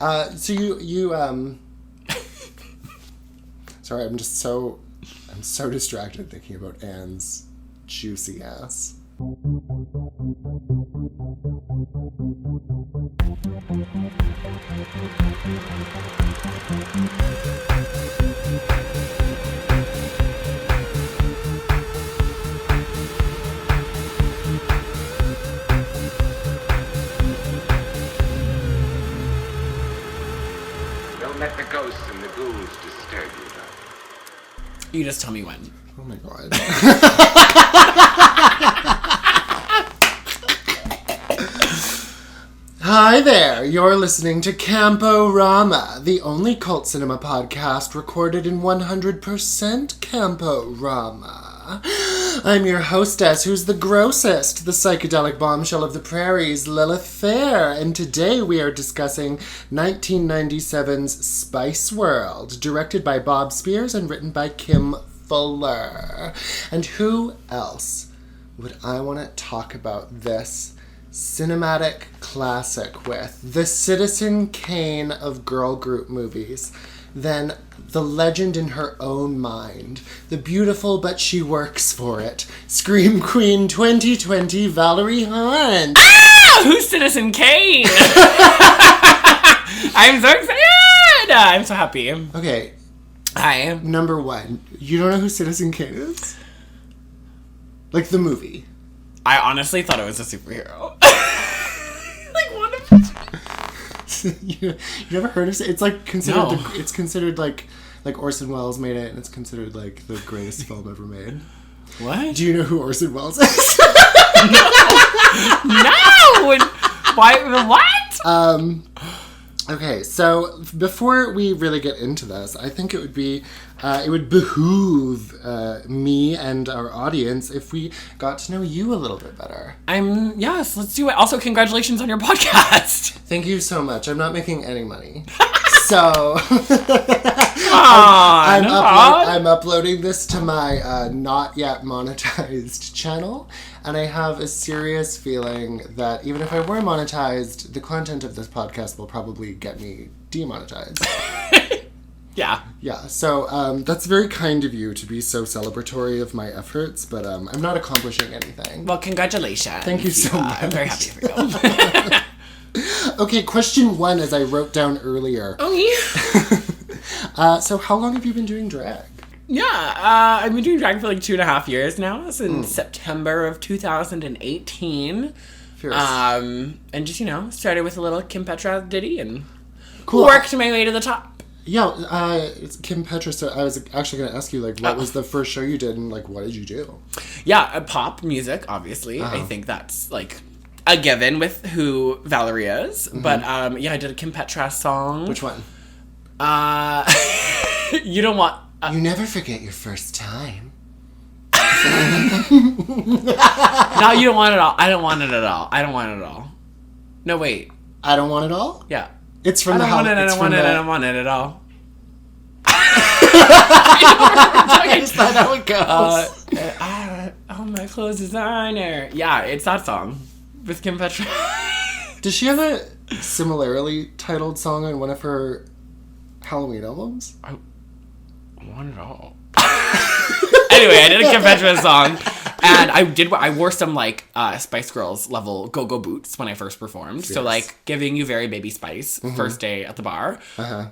So you sorry, I'm so distracted thinking about Anne's juicy ass. Don't let the ghosts and the ghouls disturb you, though. You just tell me when. Oh my god. Hi there, you're listening to CAMP-O-RAMA, the only cult cinema podcast recorded in 100% Camp-O-Rama. I'm your hostess, who's the grossest, the psychedelic bombshell of the prairies, Lilith Fair, and today we are discussing 1997's Spice World, directed by Bob Spears and written by Kim Fuller. And who else would I want to talk about this cinematic classic with, the Citizen Kane of girl group movies, than the legend in her own mind, the beautiful but she works for it, Scream Queen 2020 Valerie Hunt. Ah! Who's Citizen Kane? I'm so excited! I'm so happy. Okay. Hi. Number one, you don't know who Citizen Kane is? Like the movie. I honestly thought it was a superhero. Like one of you never heard of it? It's like considered. No. It's considered like Orson Welles made it, and it's considered like the greatest film ever made. What? Do you know who Orson Welles is? No. Why? What? Okay, so before we really get into this, I think it would behoove me and our audience if we got to know you a little bit better. Yes, let's do it. Also, congratulations on your podcast. Thank you so much. I'm not making any money. So I'm uploading this to my not yet monetized channel, and I have a serious feeling that even if I were monetized, the content of this podcast will probably get me demonetized. Yeah. Yeah, so that's very kind of you to be so celebratory of my efforts, but I'm not accomplishing anything. Well, congratulations. Thank you so much. I'm very happy for you. Okay, question one, as I wrote down earlier. Oh, yeah. So how long have you been doing drag? Yeah, I've been doing drag for like 2.5 years now, since September of 2018. Fierce. And just, started with a little Kim Petra ditty and Cool. worked my way to the top. Yeah, it's Kim Petra. So I was actually going to ask you, what was the first show you did, and what did you do? Yeah, pop music, obviously. I think that's a given with who Valerie is. Mm-hmm. But I did a Kim Petra song. Which one? You don't want. You never forget your first time. No, you don't want it all. I don't want it at all. I don't want it at all. No, wait. I don't want it all? Yeah. It's from I the don't house. want it. I don't want it at all. Is that how it goes? Oh, my clothes designer. Yeah, it's that song with Kim Petra. Does she have a similarly titled song on one of her Halloween albums? I want it all. Anyway, I did a Kim Petra song, and I wore some Spice Girls level go-go boots when I first performed. Yes. So giving you very Baby Spice first day at the bar. Uh-huh.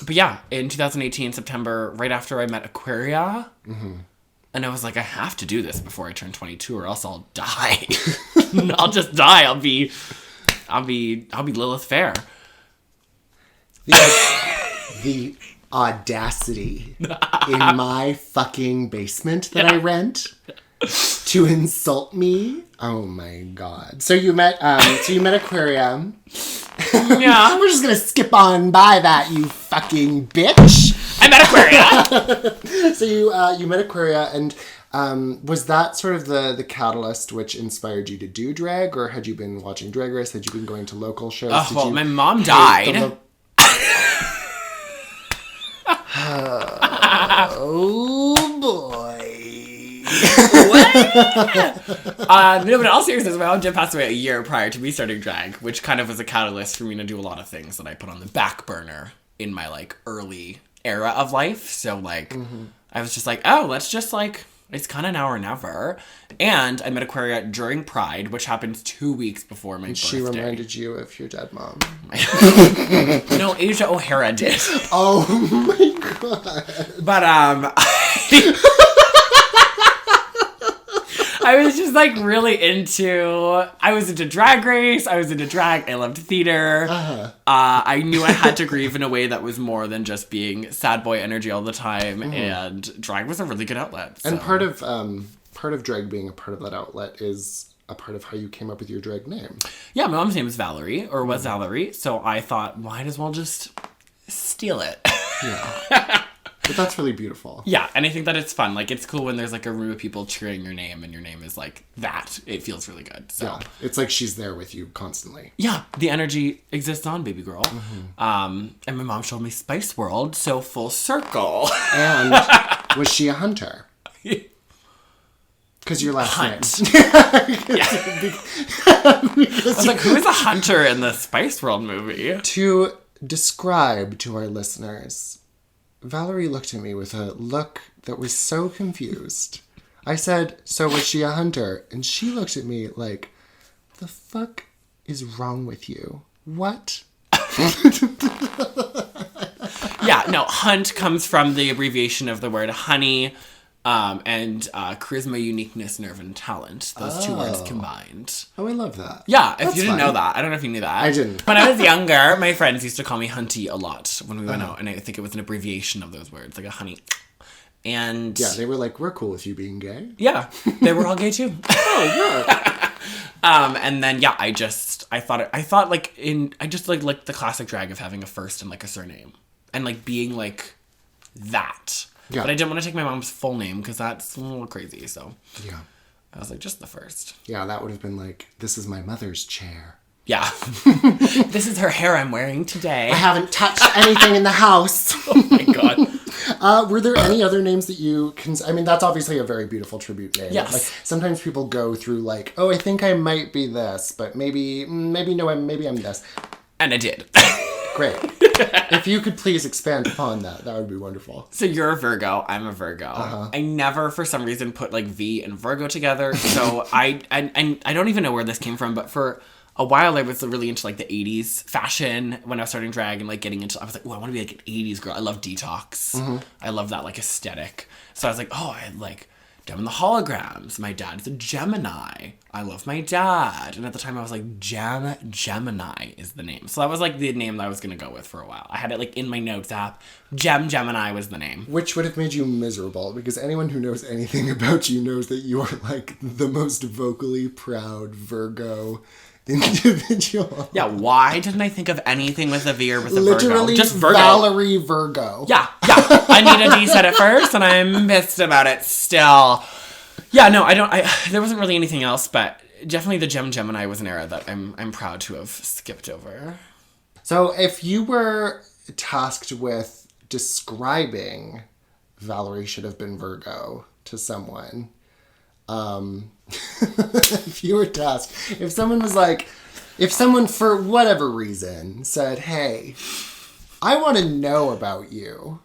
But yeah, in 2018 September, right after I met Aquaria, and I was like, I have to do this before I turn 22, or else I'll die. I'll just die. I'll be Lilith Fair. The audacity in my fucking basement that I rent to insult me. Oh my god. So you met Aquarium. Yeah. We're just gonna skip on by that, you fucking bitch. I met Aquaria. So you met Aquaria, and was that sort of the catalyst which inspired you to do drag, or had you been watching Drag Race? Had you been going to local shows? My mom died. Oh boy. What? No, but in all seriousness, my mom did pass away a year prior to me starting drag, which kind of was a catalyst for me to do a lot of things that I put on the back burner in my, like, early era of life. So, like, I was just like, oh, let's just, like, it's kind of now or never. And I met Aquaria during Pride, which happens 2 weeks before my birthday. She reminded you of your dead mom. No, Asia O'Hara did. Oh my god. But, I was just, like, really I was into Drag Race, I was into drag, I loved theater. I knew I had to grieve in a way that was more than just being sad boy energy all the time, and drag was a really good outlet. So. And part of drag being a part of that outlet is a part of how you came up with your drag name. Yeah, my mom's name is Valerie, or was Valerie, so I thought, might as well just steal it. Yeah. But that's really beautiful. Yeah, and I think that it's fun. Like, it's cool when there's, like, a room of people cheering your name, and your name is, like, that. It feels really good. So. Yeah, it's like she's there with you constantly. Yeah, the energy exists on Baby Girl. And my mom showed me Spice World, so full circle. And was she a hunter? Because your last Hunt. name. I was like, who is a hunter in the Spice World movie? To describe to our listeners, Valerie looked at me with a look that was so confused. I said, so was she a hunter? And she looked at me like, the fuck is wrong with you? What? Yeah, no, hunt comes from the abbreviation of the word honey, and charisma, uniqueness, nerve, and talent. Those two words combined. Oh, I love that. Yeah, if That's you didn't fun. know that. I don't know if you knew that. I didn't. When I was younger, my friends used to call me Hunty a lot when we went out, and I think it was an abbreviation of those words, like a honey. And... Yeah, they were like, we're cool with you being gay. Yeah, they were all gay too. Oh, yeah. And then, yeah, I just liked the classic drag of having a first and, like, a surname. And, like, being, like, that. Yeah. But I didn't want to take my mom's full name because that's a little crazy, so. Yeah. I was like, just the first. Yeah, that would have been like, this is my mother's chair. Yeah. This is her hair I'm wearing today. I haven't touched anything in the house. Oh my god. Were there any other names that you can... I mean, that's obviously a very beautiful tribute name. Yes. Like, sometimes people go through like, oh, I think I might be this, but maybe no, maybe I'm this. And I did. Great. If you could please expand upon that would be wonderful. So you're a Virgo, I'm a Virgo. I never, for some reason, put like V and Virgo together. So I don't even know where this came from, but for a while I was really into like the 80s fashion when I was starting drag and like getting into, I was like, oh, I want to be like an 80s girl. I love detox. I love that like aesthetic. So I was like, oh, I like Gem and the Holograms. My dad's a Gemini. I love my dad. And at the time I was like, Gemini is the name. So that was like the name that I was going to go with for a while. I had it like in my notes app. Gemini was the name. Which would have made you miserable, because anyone who knows anything about you knows that you are like the most vocally proud Virgo individual. Yeah, why didn't I think of anything with a V or with a Literally, Virgo? Just Virgo. Valerie Virgo. Yeah. Anita D said it first, and I'm pissed about it still. Yeah, no, there wasn't really anything else, but definitely the Gemini was an era that I'm proud to have skipped over. So if you were tasked with describing Valerie should have been Virgo to someone, if you were tasked, if someone for whatever reason said, hey, I want to know about you,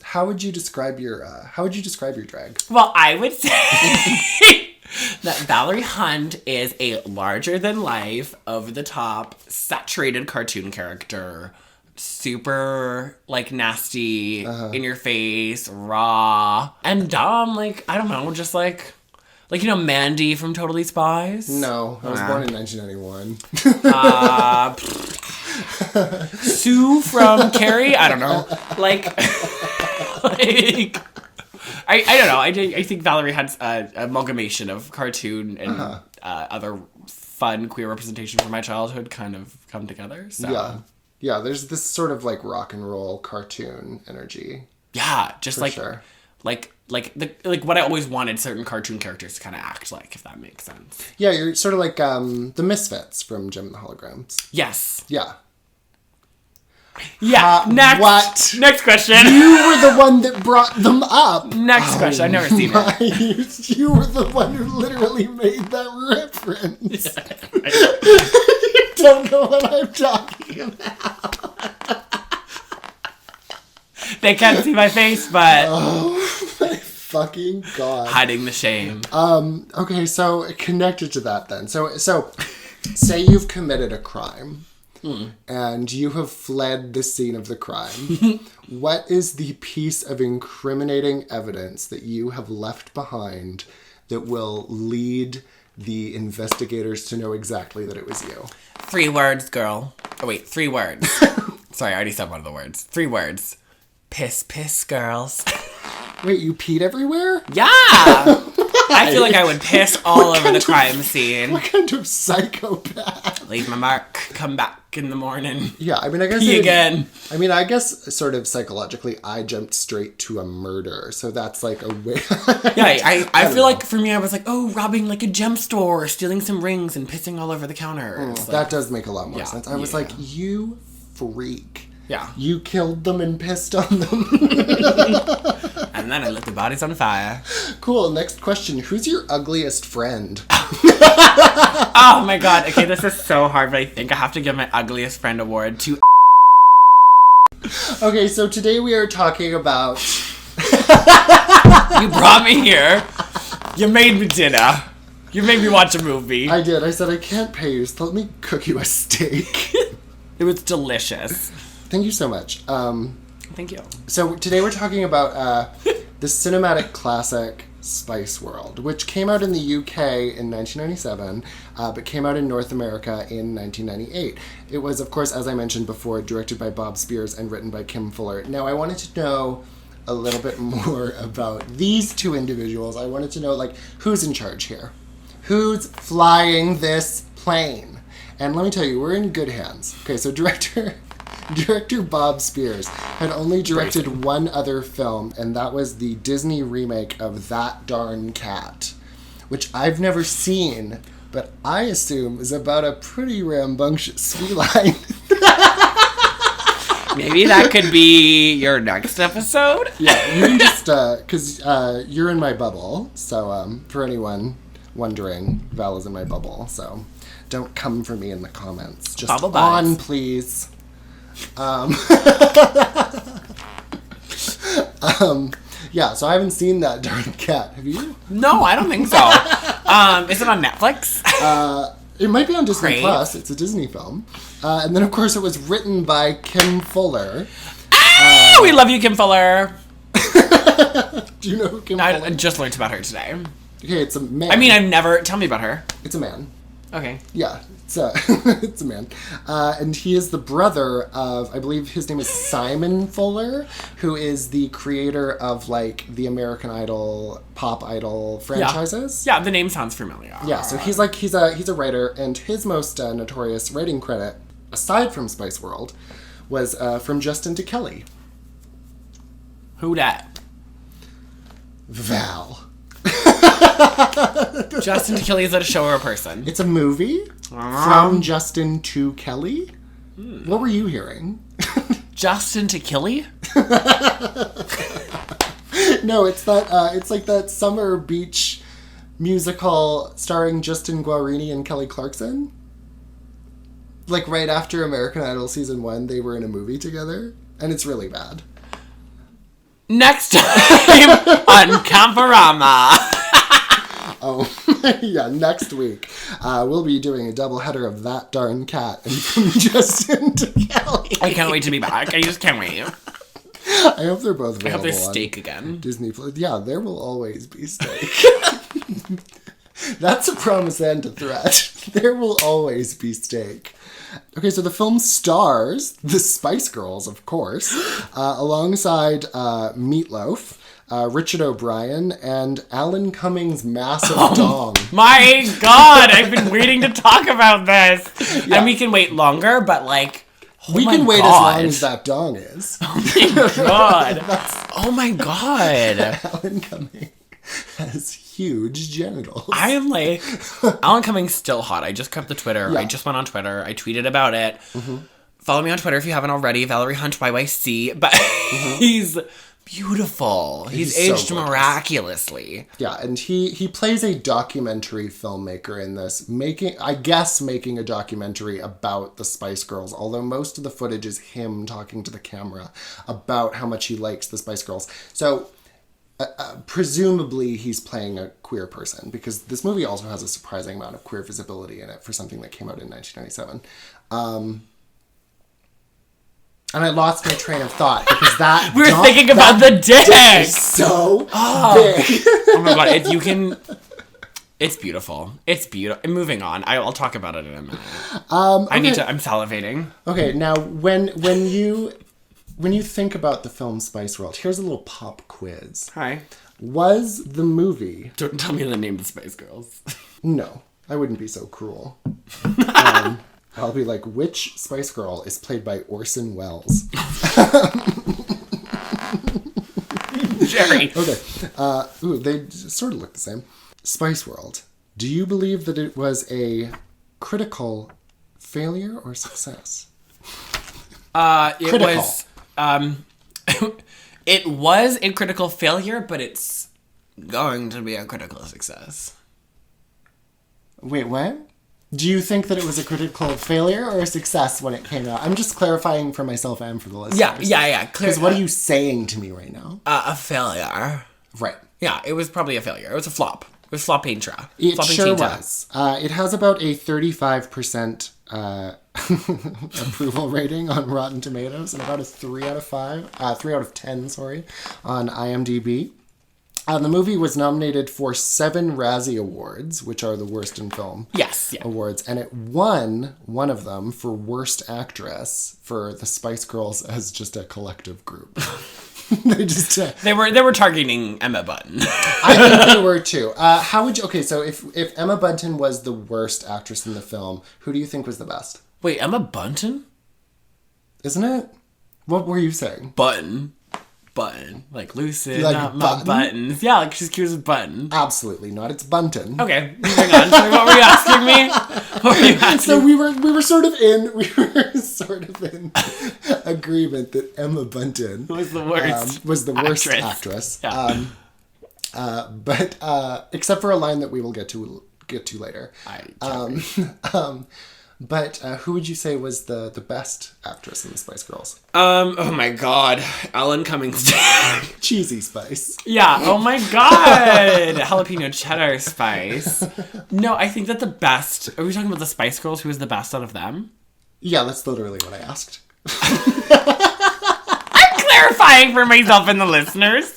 how would you describe your drag? Well, I would say that Valerie Hunt is a larger-than-life, over-the-top, saturated cartoon character. Super, like, nasty, in your face, raw, and dumb. Like, I don't know, just like, you know, Mandy from Totally Spies? No, I was born in 1991. Sue from Carrie? I don't know. Like I don't know. I think Valerie Hunt's amalgamation of cartoon and other fun queer representation from my childhood kind of come together. So. Yeah, there's this sort of like rock and roll cartoon energy. Yeah, just like sure. like what I always wanted certain cartoon characters to kind of act like, if that makes sense. Yeah, you're sort of like the Misfits from Gem and the Holograms. Yes. Yeah. Yeah, next. What? Next question. You were the one that brought them up. Next question. I've never seen it. You were the one who literally made that reference. Yeah. You don't know what I'm talking about. They can't see my face, but... Oh, my fucking God. Hiding the shame. Okay, so connected to that then. So say you've committed a crime. And you have fled the scene of the crime. What is the piece of incriminating evidence that you have left behind that will lead the investigators to know exactly that it was you? 3 words, girl. Oh, wait, 3 words. Sorry, I already said one of the words. 3 words. Piss, piss, girls. Wait, you peed everywhere? Yeah! I feel like I would piss all over the crime scene. What kind of psychopath? Leave my mark, come back in the morning. Yeah, I mean, I guess... Pee again. I mean, I guess sort of psychologically, I jumped straight to a murder. So that's like a way... Yeah, I feel like for me, I was like, oh, robbing like a gem store, stealing some rings and pissing all over the counter. That does make a lot more sense. I was like, you freak. Yeah. You killed them and pissed on them. And then I lit the bodies on fire. Cool. Next question. Who's your ugliest friend? Oh my God. Okay, this is so hard, but I think I have to give my ugliest friend award to... Okay, so today we are talking about... You brought me here. You made me dinner. You made me watch a movie. I did. I said, I can't pay you, so let me cook you a steak. It was delicious. Thank you so much. Thank you. So today we're talking about the cinematic classic Spice World, which came out in the UK in 1997, but came out in North America in 1998. It was, of course, as I mentioned before, directed by Bob Spears and written by Kim Fuller. Now, I wanted to know a little bit more about these two individuals. I wanted to know, like, who's in charge here? Who's flying this plane? And let me tell you, we're in good hands. Okay, so Director Bob Spears had only directed one other film, and that was the Disney remake of That Darn Cat, which I've never seen, but I assume is about a pretty rambunctious feline. Maybe that could be your next episode? Yeah, you can just, because you're in my bubble, so for anyone wondering, Val is in my bubble, so don't come for me in the comments. Just Bubble on, buds. please. Yeah, so I haven't seen That Darn Cat. Have you? No, I don't think so. Is it on Netflix? It might be on Disney Great. Plus. It's a Disney film. And then, of course, it was written by Kim Fuller. We love you, Kim Fuller. Do you know who Kim Fuller I is? just learned about her today. Okay, it's a man. I mean, I've never... Tell me about her. It's a man. Okay. Yeah, it's a man. And he is the brother of, I believe his name is Simon Fuller, who is the creator of, like, the American Idol, Pop Idol franchises. Yeah, the name sounds familiar. Yeah, so he's a writer, and his most notorious writing credit, aside from Spice World, was from Justin to Kelly. Who dat? Val. Justin to Kelly, is that a show or a person? It's a movie from Justin to Kelly. What were you hearing? Justin to Kelly? No, it's that. It's like that summer beach musical starring Justin Guarini and Kelly Clarkson. Like right after American Idol season 1, they were in a movie together, and it's really bad. Next time on Camp-O-RAMA. Oh, yeah, next week we'll be doing a double header of That Darn Cat and from Justin to Kelly. I can't wait to be back. I just can't wait. I hope they're both available. I hope there's on steak again. Disney Plus. Yeah, there will always be steak. That's a promise and a threat. There will always be steak. Okay, so the film stars the Spice Girls, of course, alongside Meatloaf, Richard O'Brien, and Alan Cummings' massive dong. My God, I've been waiting to talk about this. Yeah. And we can wait longer, but like, We can wait as long as that dong is. Oh my God. Oh my God. Alan Cummings has huge genitals. I am like, Alan Cummings still hot. I just kept the Twitter. Yeah. I just went on Twitter. I tweeted about it. Follow me on Twitter if you haven't already. Valerie Hunt YYC. But he's beautiful. He's aged so miraculously. Yeah, and he plays a documentary filmmaker in this, making a documentary about the Spice Girls, although most of the footage is him talking to the camera about how much he likes the Spice Girls. So presumably he's playing a queer person, because this movie also has a surprising amount of queer visibility in it for something that came out in 1997. And I lost my train of thought because that we were thinking about the dick. Is so big. Oh my god! It's beautiful. It's beautiful. Moving on. I'll talk about it in a minute. Okay. I'm salivating. Okay, now when you think about the film Spice World, here's a little pop quiz. Hi. Was the movie... Don't tell me the name of the Spice Girls. No, I wouldn't be so cruel. I'll be like, which Spice Girl is played by Orson Welles? Jerry. Okay. They sort of look the same. Spice World. Do you believe that it was a critical failure or success? It was... it was a critical failure, but it's going to be a critical success. Wait, what? Do you think that it was a critical failure or a success when it came out? I'm just clarifying for myself and for the listeners. Yeah. Because what are you saying to me right now? A failure. Right. Yeah, it was probably a failure. It was a flop. It was floppintra. It sure was. It has about a 35% approval rating on Rotten Tomatoes and about a 3 out of 10 on IMDb. The movie was nominated for 7 Razzie Awards, which are the Worst in Film awards, and it won one of them for Worst Actress for the Spice Girls as just a collective group. They were targeting Emma Bunton. I think they were too. How would you? Okay, so if Emma Bunton was the worst actress in the film, who do you think was the best? Wait, Emma Bunton? Isn't it? What were you saying? Button, like loosen like up button? My buttons. Yeah, like she's cute as Button. Absolutely not. It's Bunton. Okay, moving on. So what were you asking me? So we were sort of in agreement that Emma Bunton was the worst actress. Yeah. But except for a line that we will get to later. But who would you say was the best actress in the Spice Girls? Oh my god. Ellen Cummings. Cheesy Spice. Yeah, oh my god. Jalapeno cheddar Spice. No, I think that the best... Are we talking about the Spice Girls? Who was the best out of them? Yeah, that's literally what I asked. I'm clarifying for myself and the listeners.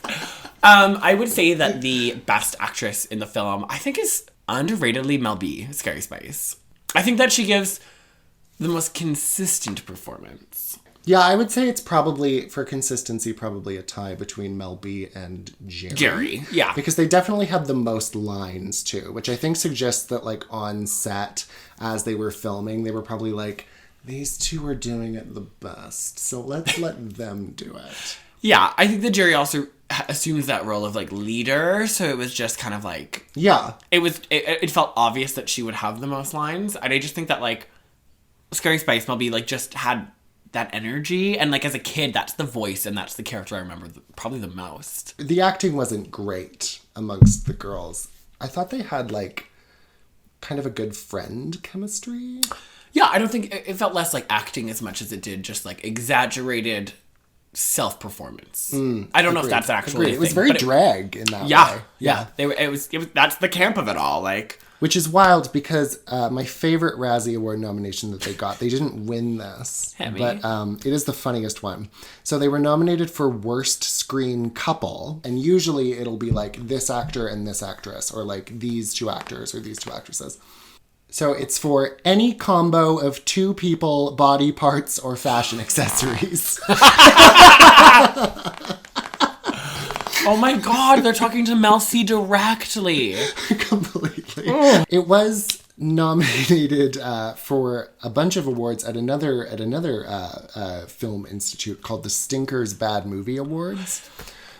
I would say that the best actress in the film, I think, is underratedly Mel B, Scary Spice. I think that she gives the most consistent performance. Yeah, I would say it's probably, for consistency, probably a tie between Mel B and Jerry. Yeah. Because they definitely had the most lines, too, which I think suggests that, like, on set, as they were filming, they were probably like, these two are doing it the best, so let's let them do it. Yeah, I think that Jerry also assumes that role of, like, leader, so it was just kind of like... Yeah. It felt obvious that she would have the most lines, and I just think that, like, Scary Spice Mel B, like, just had that energy, and, like, as a kid, that's the voice, and that's the character I remember probably the most. The acting wasn't great amongst the girls. I thought they had, like, kind of a good friend chemistry. Yeah, I don't think... It felt less like acting as much as it did just, like, exaggerated... self-performance. I don't know if that's actually a thing. It was very drag in that way. Yeah. It was that's the camp of it all, like. Which is wild because my favorite Razzie Award nomination that they got, they didn't win this, but it is the funniest one. So they were nominated for Worst Screen Couple, and usually it'll be like this actor and this actress, or like these two actors or these two actresses. So it's for any combo of two people, body parts, or fashion accessories. Oh my god, they're talking to Mel C directly. Completely. It was nominated for a bunch of awards at another film institute called the Stinkers Bad Movie Awards.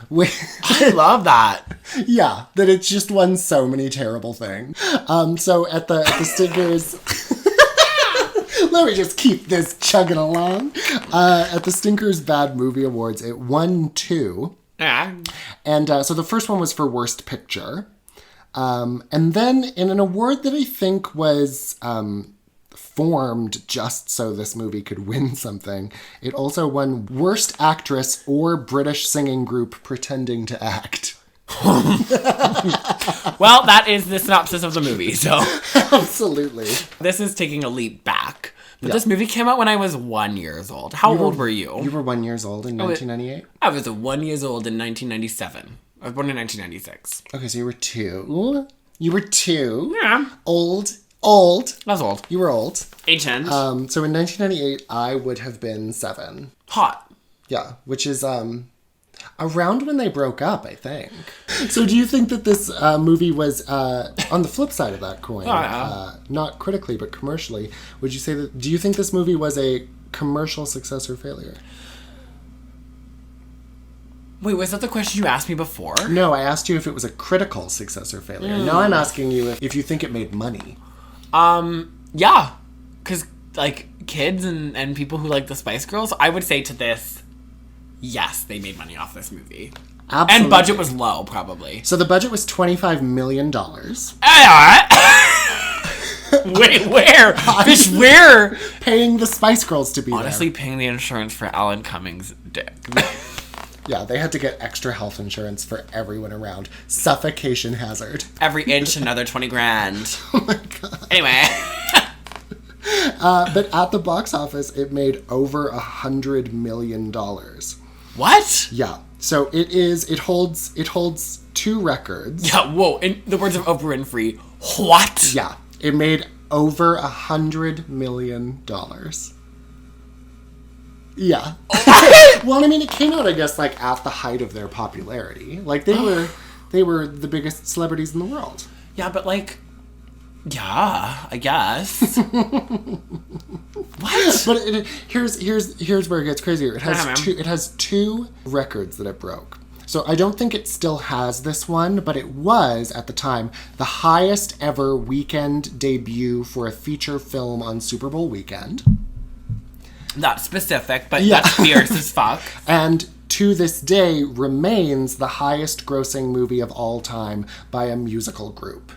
I love that. Yeah, that it's just won so many terrible things. So at the Stinkers... Let me just keep this chugging along. At the Stinkers Bad Movie Awards, it won 2. Yeah. And so the first one was for Worst Picture. And then in an award that I think was formed just so this movie could win something, it also won Worst Actress or British Singing Group Pretending to Act. Well, that is the synopsis of the movie, so. Absolutely. This is taking a leap back. But Yeah. this movie came out when I was 1 year old. How old were you? You were 1 year old in 1998? I was 1 year old in 1997. I was born in 1996. Okay, so you were 2. You were 2. Yeah. Old. I was old. You were old. Ancient. So in 1998, I would have been 7. Hot. Yeah, which is around when they broke up, I think. So do you think that this movie was, on the flip side of that coin, not critically but commercially, would you say that, do you think this movie was a commercial success or failure? Wait, was that the question you asked me before? No, I asked you if it was a critical success or failure. Now I'm asking you if you think it made money. Yeah. Because, like, kids and people who like the Spice Girls, I would say to this, yes, they made money off this movie. Absolutely. And budget was low, probably. So the budget was $25 million. Wait, where? Bitch, where? Paying the Spice Girls to be Honestly, there. paying the insurance for Alan Cummings' dick. Yeah, they had to get extra health insurance for everyone around. Suffocation hazard. Every inch, another 20 grand. Oh my god. Anyway. But at the box office, it made over $100 million. What? Yeah. So it holds 2 records. Yeah, whoa. In the words of Oprah Winfrey, what? Yeah. It made over $100 million. Yeah. Well, I mean, it came out, I guess, like at the height of their popularity. Like they were the biggest celebrities in the world. Yeah, but like, yeah, I guess. What? But here's where it gets crazier. It Yeah, has 2 records that it broke. So I don't think it still has this one, but it was, at the time, the highest ever weekend debut for a feature film on Super Bowl weekend. Not specific, but Yeah. that's fierce as fuck. And to this day remains the highest grossing movie of all time by a musical group.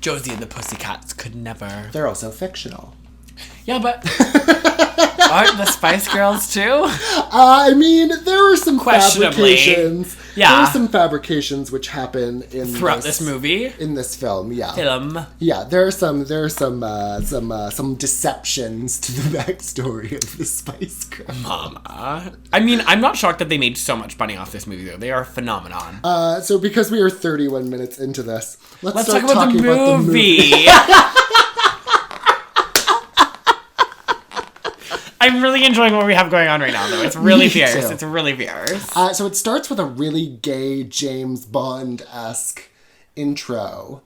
Josie and the Pussycats could never. They're also fictional. Yeah, but aren't the Spice Girls too? I mean, there are some Questionably. fabrications. Yeah. There are some fabrications which happen in Throughout this movie? In this film, yeah. Yeah, There are some deceptions to the backstory of the Spice Girls. Mama. I mean, I'm not shocked that they made so much money off this movie, though. They are a phenomenon. So because we are 31 minutes into this, let's talk start about talking the about the movie. I'm really enjoying what we have going on right now, though. It's really Me fierce. too. It's really fierce. So it starts with a really gay James Bond-esque intro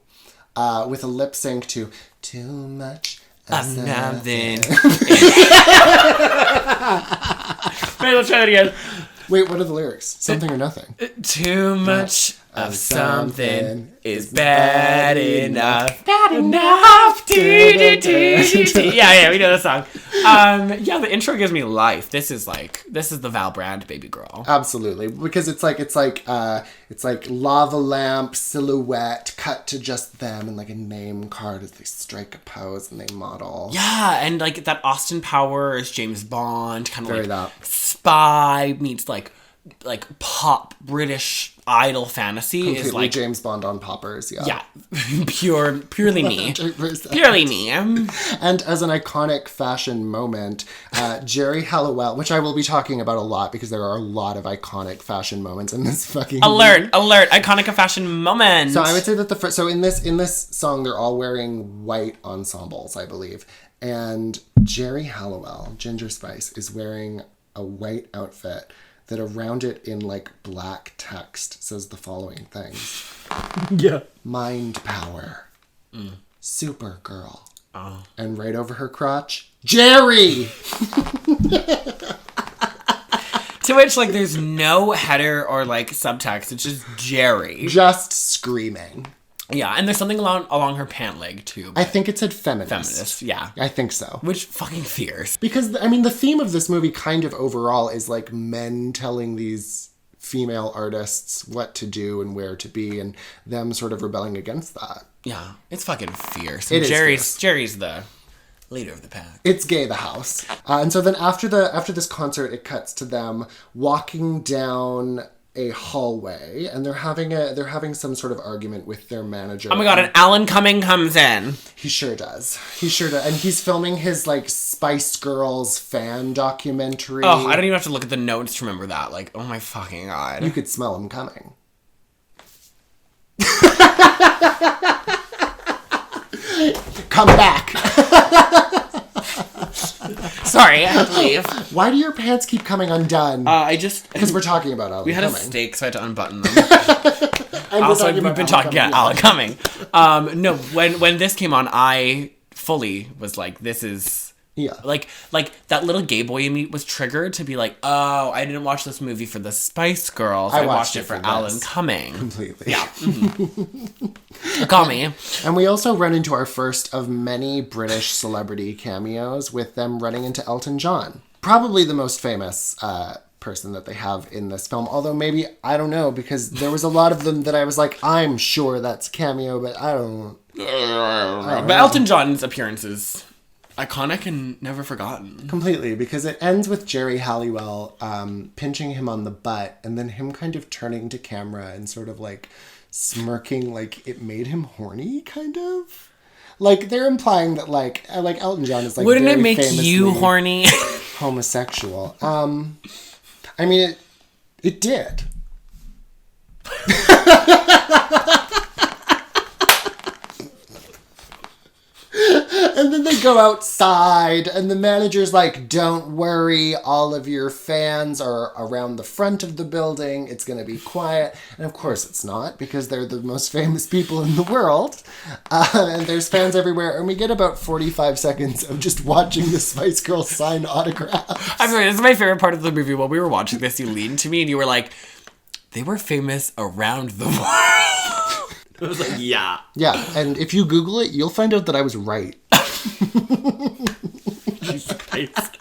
with a lip sync to Too Much of Something. Something. Wait, let's try that again. Wait, what are the lyrics? Something or nothing? Too much of something is bad enough. Bad enough. Yeah, we know the song. Yeah, the intro gives me life. This is the Val Brand baby girl. Absolutely, because it's like lava lamp silhouette cut to just them and like a name card as they strike a pose and they model. Yeah, and like that Austin Powers, James Bond, kind of Very like that. spy meets like pop British idol fantasy Completely is like James Bond on poppers, yeah. yeah, purely me, 100%. purely me. And as an iconic fashion moment, Jerry Halliwell, which I will be talking about a lot because there are a lot of iconic fashion moments in this fucking Alert! Iconic fashion moment. So I would say that in this song they're all wearing white ensembles, I believe. And Jerry Halliwell, Ginger Spice, is wearing a white outfit that around it in like black text says the following things. Yeah. Mind power. Supergirl. Oh. And right over her crotch, Jerry! To which, like, there's no header or, like, subtext. It's just Jerry. Just screaming. Yeah, and there's something along her pant leg, too. I think it said feminist. Feminist, yeah. I think so. Which fucking fierce. Because, I mean, the theme of this movie kind of overall is, like, men telling these female artists what to do and where to be, and them sort of rebelling against that. Yeah, it's fucking fierce. It is Jerry's the leader of the pack. It's gay, the house. And so then after this concert, it cuts to them walking down a hallway, and they're having some sort of argument with their manager. Oh my god, and Alan Cumming comes in. He sure does. And he's filming his, like, Spice Girls fan documentary. Oh, I don't even have to look at the notes to remember that. Like, oh my fucking god. You could smell him coming. Come back. Sorry, I have to leave. Why do your pants keep coming undone? Because we're talking about Alan We had Cumming. a steak, so I had to unbutton them. And Also, we've been talking about Alan Cumming. No, when this came on, I fully was like, this is... Yeah. Like that little gay boy in me was triggered to be like, oh, I didn't watch this movie for the Spice Girls. I watched it for Alan Cumming. Completely. Yeah. Mm-hmm. Call me. And we also run into our first of many British celebrity cameos with them running into Elton John. Probably the most famous person that they have in this film. Although maybe, I don't know, because there was a lot of them that I was like, I'm sure that's a cameo, but I don't know. But Elton John's appearance is iconic and never forgotten. Completely, because it ends with Jerry Halliwell pinching him on the butt, and then him kind of turning to camera and sort of like smirking, like it made him horny, kind of. Like they're implying that like Elton John is like wouldn't very it make you famously horny? homosexual. I mean it did. And then they go outside, and the manager's like, don't worry, all of your fans are around the front of the building. It's going to be quiet. And of course it's not, because they're the most famous people in the world. And there's fans everywhere. And we get about 45 seconds of just watching the Spice Girls sign autographs. I'm sorry, this is my favorite part of the movie. While we were watching this, you leaned to me and you were like, they were famous around the world. I was like, yeah. Yeah, and if you Google it, you'll find out that I was right. Jesus Christ.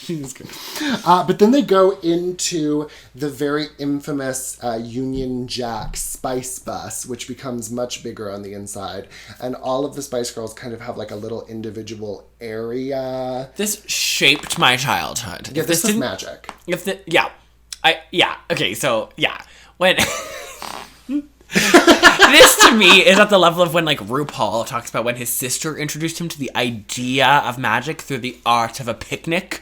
Jesus Christ. But then they go into the very infamous Union Jack Spice Bus, which becomes much bigger on the inside. And all of the Spice Girls kind of have like a little individual area. This shaped my childhood. Yeah, this was magic. When... This to me is at the level of when like RuPaul talks about when his sister introduced him to the idea of magic through the art of a picnic.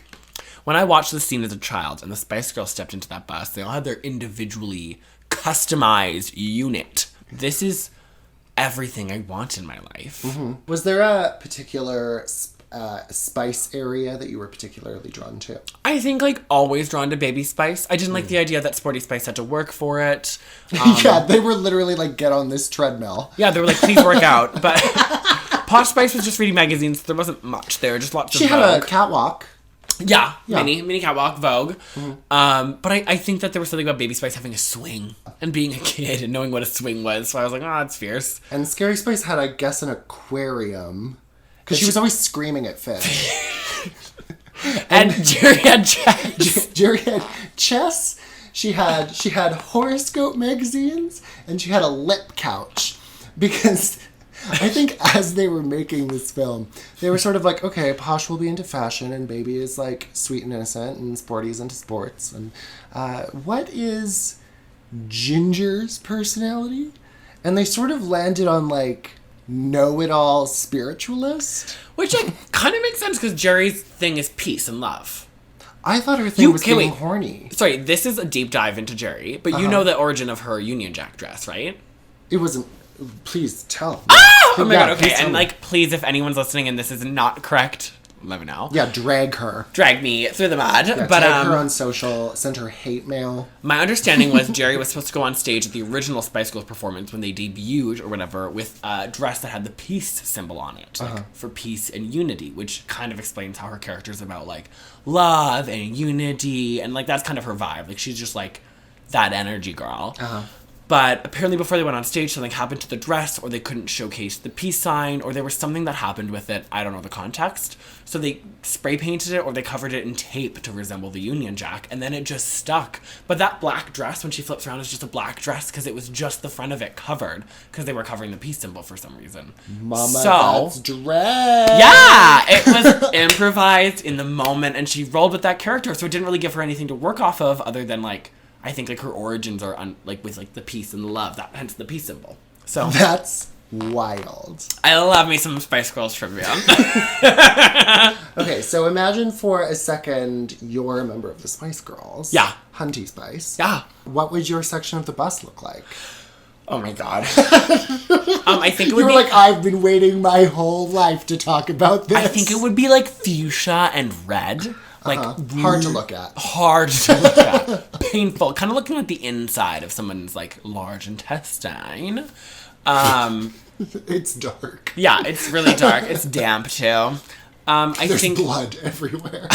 When I watched this scene as a child and the Spice Girls stepped into that bus, they all had their individually customized unit. This is everything I want in my life. Mm-hmm. Was there a particular spice area that you were particularly drawn to? I think like always drawn to Baby Spice. I didn't like the idea that Sporty Spice had to work for it. Yeah, they were literally like, get on this treadmill. Yeah, they were like, please work out. But Posh Spice was just reading magazines. There wasn't much there, just lots of She Vogue. had a catwalk. Yeah. Mini catwalk, Vogue. Mm-hmm. But I think that there was something about Baby Spice having a swing and being a kid and knowing what a swing was. So I was like, oh, it's fierce. And Scary Spice had, I guess, an aquarium. Because she was always screaming at fish. and Jerry had chess. Jerry had chess. She had horoscope magazines, and she had a lip couch. Because I think as they were making this film, they were sort of like, okay, Posh will be into fashion, and Baby is like sweet and innocent, and Sporty is into sports. And what is Ginger's personality? And they sort of landed on like know-it-all spiritualist. Which like kind of makes sense because Jerry's thing is peace and love. I thought her thing was getting horny. Sorry, this is a deep dive into Jerry, but you know the origin of her Union Jack dress, right? It wasn't... Please tell. Oh my god, okay. And me. like, please, if anyone's listening and this is not correct, let me know. Yeah, drag her. Drag me through the mud. Yeah, but tag her on social, send her hate mail. My understanding was Jerry was supposed to go on stage at the original Spice Girls performance when they debuted or whatever with a dress that had the peace symbol on it, like for peace and unity, which kind of explains how her character's about like love and unity, and like that's kind of her vibe. Like she's just like that energy girl. But apparently before they went on stage, something happened to the dress, or they couldn't showcase the peace sign, or there was something that happened with it. I don't know the context. So they spray painted it, or they covered it in tape to resemble the Union Jack, and then it just stuck. But that black dress, when she flips around, is just a black dress because it was just the front of it covered, because they were covering the peace symbol for some reason. Mama, that's dress. Yeah, it was improvised in the moment, and she rolled with that character, so it didn't really give her anything to work off of other than, like, I think, like, her origins are, with, like, the peace and the love, that hence the peace symbol. So that's wild. I love me some Spice Girls trivia. Okay, so imagine for a second you're a member of the Spice Girls. Yeah. Hunty Spice. Yeah. What would your section of the bus look like? Oh my god. I think it would You were be like, I've been waiting my whole life to talk about this. I think it would be like fuchsia and red. Like hard to look at. Hard to look at. Painful. Kind of looking at the inside of someone's like large intestine. It's dark. Yeah, it's really dark. It's damp too. There's blood everywhere.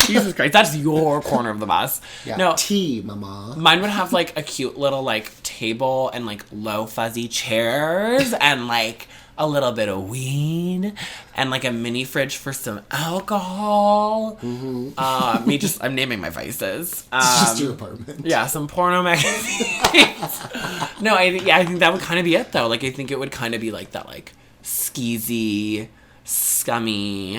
Jesus Christ, that's your corner of the bus. Yeah. No, tea, mama. mine would have like a cute little like table and like low fuzzy chairs and like a little bit of weed and like a mini fridge for some alcohol. Mm-hmm. I'm naming my vices. It's just your apartment. Yeah, some porno magazines. No, I think that would kind of be it though. Like I think it would kind of be like that like skeezy, scummy,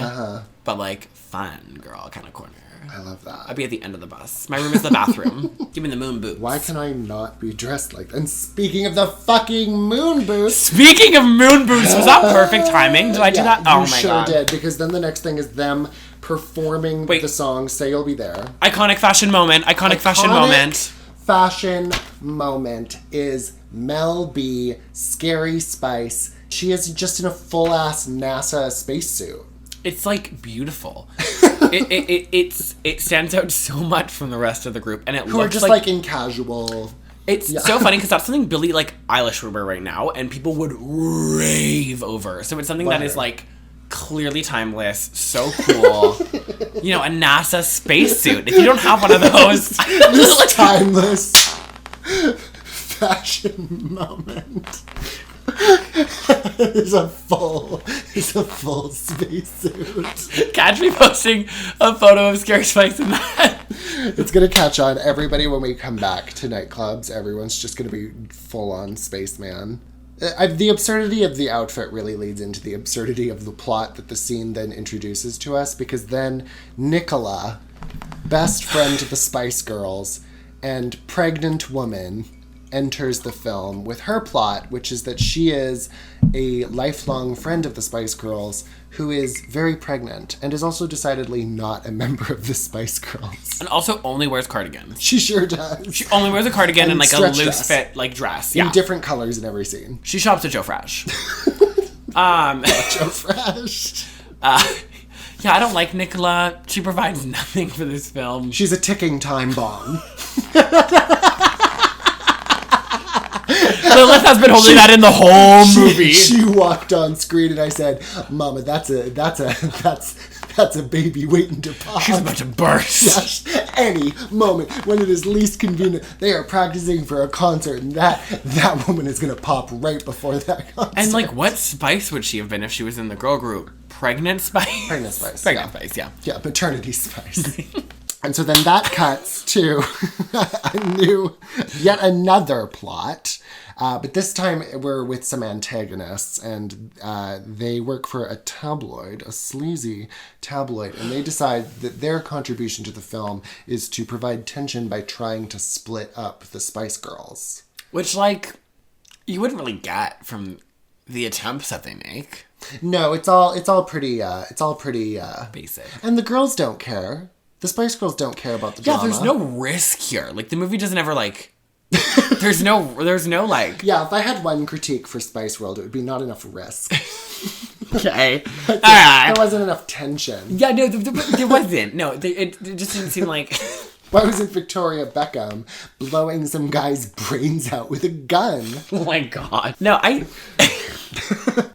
but like fun girl kind of corner. I love that. I'd be at the end of the bus. My room is the bathroom. Give me the moon boots. Why can I not be dressed like that? And speaking of the fucking moon boots. Speaking of moon boots, was that perfect timing? Did I do that? Oh my god. You sure did, because then the next thing is them performing the song Say You'll Be There. Iconic fashion moment. Iconic fashion moment. Fashion moment is Mel B, Scary Spice. She is just in a full-ass NASA spacesuit. It's like beautiful. It stands out so much from the rest of the group, and who are just like in casual. It's so funny because that's something Billie Eilish would wear right now, and people would rave over. So it's something that is like clearly timeless, so cool. You know, a NASA spacesuit. If you don't have one of those, this timeless fashion moment. It's a full spacesuit. Catch me posting a photo of Scary Spice in that. It's gonna catch on. Everybody, when we come back to nightclubs, everyone's just gonna be full on spaceman. The absurdity of the outfit really leads into the absurdity of the plot that the scene then introduces to us, because then Nicola, best friend to the Spice Girls and pregnant woman, enters the film with her plot, which is that she is a lifelong friend of the Spice Girls who is very pregnant and is also decidedly not a member of the Spice Girls. And also only wears cardigans. She sure does. She only wears a cardigan and like a loose dress. fit like dress. Yeah. In different colors in every scene. She shops at Joe Fresh. Joe Fresh. Yeah, I don't like Nicola. She provides nothing for this film. She's a ticking time bomb. Lilith has been holding that in the whole movie. She walked on screen and I said, "Mama, that's a baby waiting to pop. She's about to burst." Yes, any moment when it is least convenient. They are practicing for a concert, and that woman is gonna pop right before that concert. And like, what spice would she have been if she was in the girl group? Pregnant Spice. Pregnant Spice. Pregnant Spice. Yeah. Yeah, maternity spice. And so then that cuts to yet another plot. But this time we're with some antagonists, and they work for a tabloid, a sleazy tabloid, and they decide that their contribution to the film is to provide tension by trying to split up the Spice Girls. Which, like, you wouldn't really get from the attempts that they make. No, it's all pretty basic. And the girls don't care. The Spice Girls don't care about the drama. Yeah, there's no risk here. Like, the movie doesn't ever, like... there's no like... Yeah, if I had one critique for Spice World, it would be not enough risk. Okay. There wasn't enough tension. Yeah, no, there wasn't. No, it just didn't seem like... Why wasn't Victoria Beckham blowing some guy's brains out with a gun? Oh my god. No,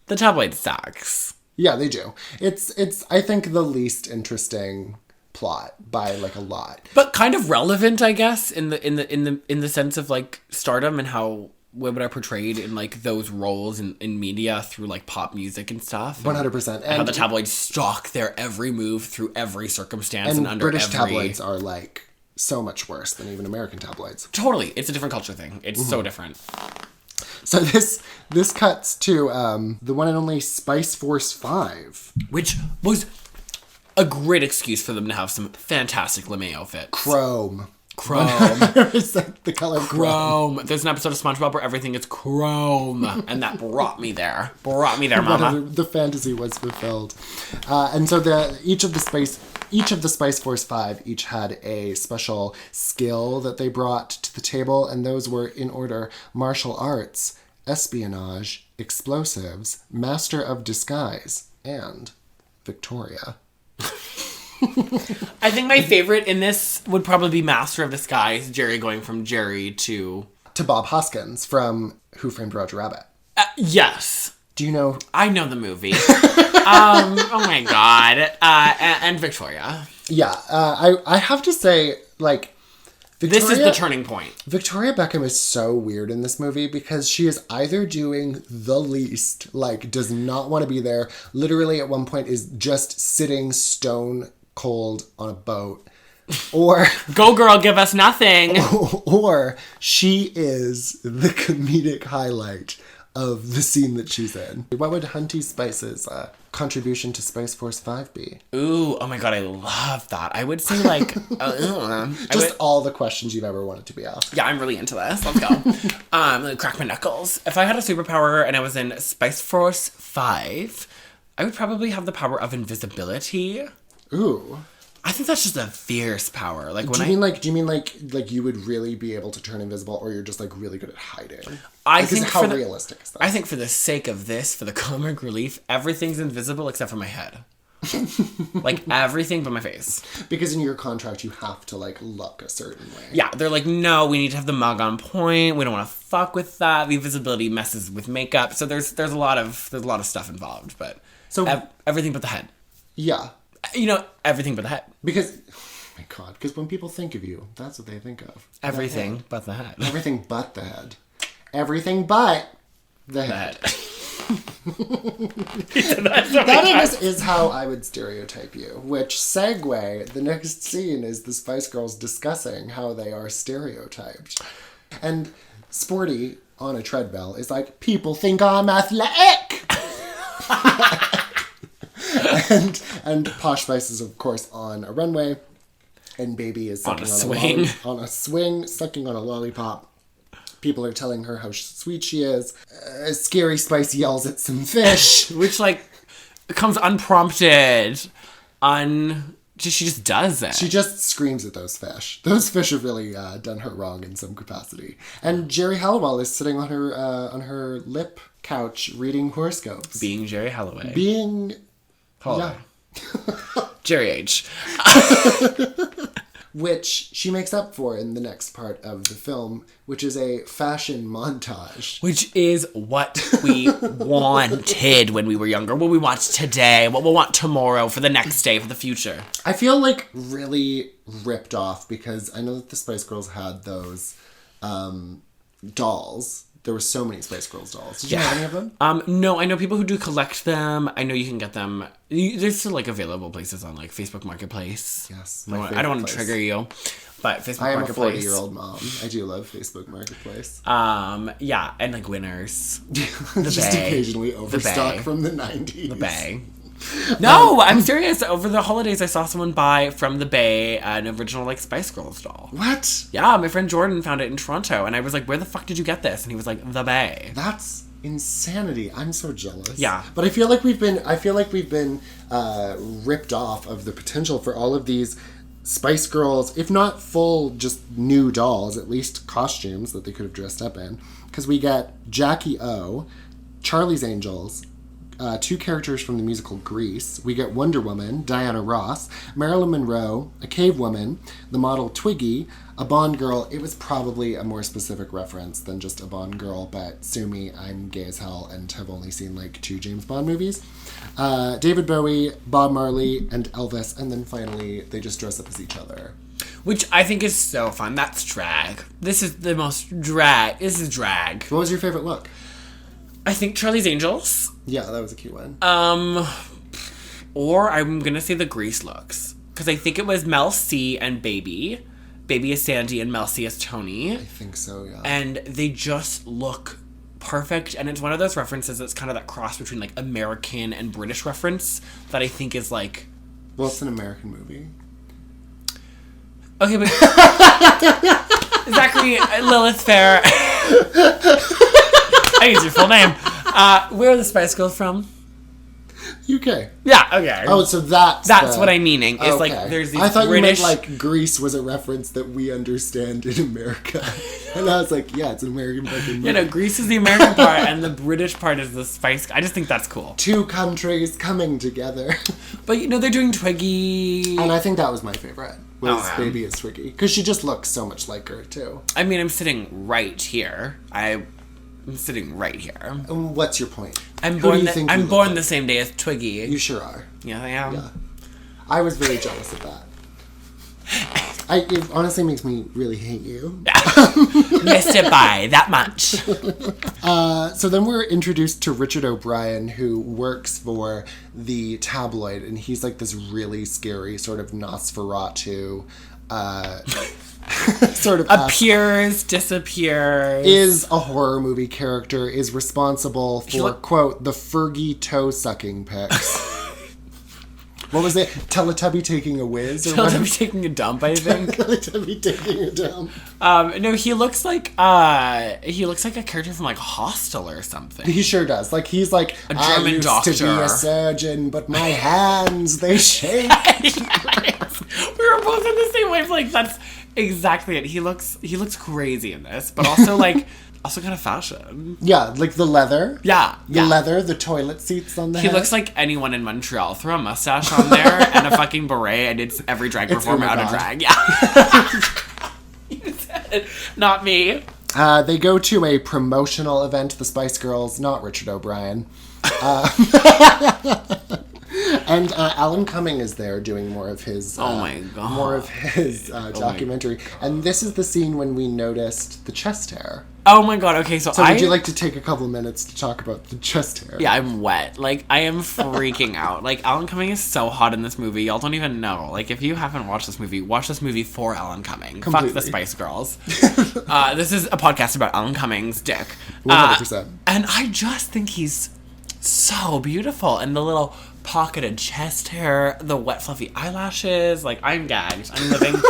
the tabloid sucks. Yeah, they do. It's I think the least interesting plot by like a lot, but kind of relevant, I guess, in the sense of like stardom and how women are portrayed in like those roles in media through like pop music and stuff. 100%. And how the tabloids stalk their every move through every circumstance and under British every... tabloids are like so much worse than even American tabloids. Totally. It's a different culture thing. It's so different. So this cuts to the one and only Spice Force 5. Which was a great excuse for them to have some fantastic lame outfits. Chrome. 100% the color of chrome. There's an episode of SpongeBob where everything is chrome, and that brought me there. Mama. The fantasy was fulfilled. And so each of the Spice Force 5 each had a special skill that they brought to the table, and those were in order: martial arts, espionage, explosives, master of disguise, and Victoria. I think my favorite in this would probably be Master of Disguise, Jerry going from Jerry to Bob Hoskins from Who Framed Roger Rabbit. Yes. Do you know? I know the movie. Oh my god. And Victoria. Yeah. I have to say, like, Victoria, this is the turning point. Victoria Beckham is so weird in this movie because she is either doing the least, like, does not want to be there, literally at one point is just sitting stone cold on a boat, or go girl, give us nothing, or she is the comedic highlight of the scene that she's in. What would Hunty Spice's contribution to Spice Force 5 be? Ooh, oh my god, I love that. I would say like all the questions you've ever wanted to be asked. Yeah, I'm really into this. Let's go. Crack my knuckles. If I had a superpower and I was in Spice Force 5, I would probably have the power of invisibility. Ooh. I think that's just a fierce power. Like, do you mean like you would really be able to turn invisible, or you're just like really good at hiding? I think how realistic is that? I think for the sake of this, for the comic relief, everything's invisible except for my head. Like everything but my face. Because in your contract you have to like look a certain way. Yeah, they're like, no, we need to have the mug on point. We don't want to fuck with that. The invisibility messes with makeup. So there's a lot of stuff involved, but everything but the head. Yeah. You know, everything but the head. Because, oh my god, because when people think of you, that's what they think of. Everything but the head. Everything but the head. Everything but the head. That is how I would stereotype you. Which segue, the next scene is the Spice Girls discussing how they are stereotyped. And Sporty, on a treadmill, is like, people think I'm athletic! and Posh Spice is, of course, on a runway, and Baby is sucking on a swing, sucking on a lollipop. People are telling her how sweet she is. Scary Spice yells at some fish. Which, like, comes unprompted. She just does it. She just screams at those fish. Those fish have really done her wrong in some capacity. And Jerry Halliwell is sitting on her lip couch reading horoscopes. Being Jerry Halliway. Yeah. Jerry H. Which she makes up for in the next part of the film, which is a fashion montage. Which is what we wanted when we were younger. What we want today. What we'll want tomorrow, for the next day, for the future. I feel like really ripped off because I know that the Spice Girls had those dolls. There were so many Spice Girls dolls. Did you have any of them? No, I know people who do collect them. I know you can get them. There's still like available places on like Facebook Marketplace. Yes. I don't want to trigger you, but Facebook Marketplace. I am a 40-year-old mom. I do love Facebook Marketplace. Yeah, and like Winners. Just occasionally overstock from the 90s. The Bay. No, I'm serious. Over the holidays, I saw someone buy from the Bay an original like Spice Girls doll. What? Yeah, my friend Jordan found it in Toronto, and I was like, "Where the fuck did you get this?" And he was like, "The Bay." That's insanity. I'm so jealous. Yeah, but I feel like we've been ripped off of the potential for all of these Spice Girls, if not full just new dolls, at least costumes that they could have dressed up in. Because we get Jackie O, Charlie's Angels, two characters from the musical Grease. We get Wonder Woman, Diana Ross, Marilyn Monroe, a cave woman, the model Twiggy, a Bond girl. It was probably a more specific reference than just a Bond girl, but sue me, I'm gay as hell and have only seen like 2 James Bond movies. David Bowie, Bob Marley, and Elvis, and then finally they just dress up as each other. Which I think is so fun. That's drag. This is the most drag. This is drag. What was your favorite look? I think Charlie's Angels. Yeah, that was a cute one. Or I'm gonna say the Grease looks. Because I think it was Mel C and Baby. Baby is Sandy and Mel C is Tony. I think so, yeah. And they just look perfect. And it's one of those references that's kind of that cross between like American and British reference that I think is like... Well, it's an American movie. Okay, but... Zachary, Lilith Fair. I use your full name. Where are the Spice Girls from? UK. Yeah, okay. Oh, so that's what I'm meaning. It's like there's these I thought British... you meant like Greece was a reference that we understand in America. And I was like, yeah, it's an American fucking movie. You know, Greece is the American part and the British part is the Spice... I just think that's cool. Two countries coming together. But, you know, they're doing Twiggy. And I think that was my favorite. Was Baby is Twiggy. Because she just looks so much like her, too. I mean, I'm sitting right here. I'm sitting right here. What's your point? I'm born the same day as Twiggy. You sure are. Yeah, I am. Yeah. I was very jealous of that. It honestly makes me really hate you. Missed it by that much. So then we're introduced to Richard O'Brien, who works for the tabloid, and he's like this really scary sort of Nosferatu sort of appears, disappears, is a horror movie character, is responsible for, quote, the Fergie toe-sucking pics. What was it? Teletubby taking a whiz? Or Teletubby taking a dump, I think. Teletubby taking a dump. No, he looks like a character from like Hostel or something. He sure does. Like he's like a German doctor. To be a surgeon, but my hands they shake. Yes. We were both in the same wavelength. That's exactly it. He looks crazy in this, but also like. Also kind of fashion. Yeah, like the leather. Yeah. The leather, the toilet seats on the head. He looks like anyone in Montreal. Throw a mustache on there and a fucking beret and it's every drag performer out of drag. Yeah. You said it. Not me. They go to a promotional event, the Spice Girls, not Richard O'Brien. And Alan Cumming is there doing more of his documentary. And this is the scene when we noticed the chest hair. Oh my god, okay, so would you like to take a couple minutes to talk about the chest hair? Yeah, I'm wet. Like, I am freaking out. Like, Alan Cumming is so hot in this movie. Y'all don't even know. Like, if you haven't watched this movie, watch this movie for Alan Cumming. Completely. Fuck the Spice Girls. This is a podcast about Alan Cumming's dick. 100%. And I just think he's so beautiful. And the little pocketed chest hair, the wet fluffy eyelashes. Like, I'm gagged. I'm living...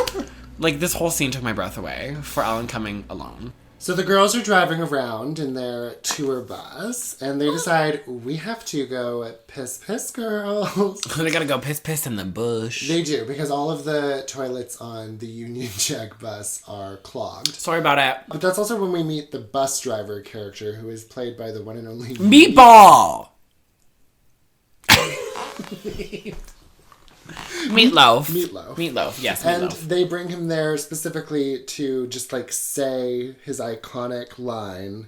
Like, this whole scene took my breath away for Alan Cumming alone. So the girls are driving around in their tour bus, and they decide, we have to go piss, girls. They gotta go piss in the bush. They do, because all of the toilets on the Union Jack bus are clogged. Sorry about it. But that's also when we meet the bus driver character, who is played by the one and only... Meatball! Meatloaf, yes, Meatloaf. And they bring him there specifically to just, like, say his iconic line.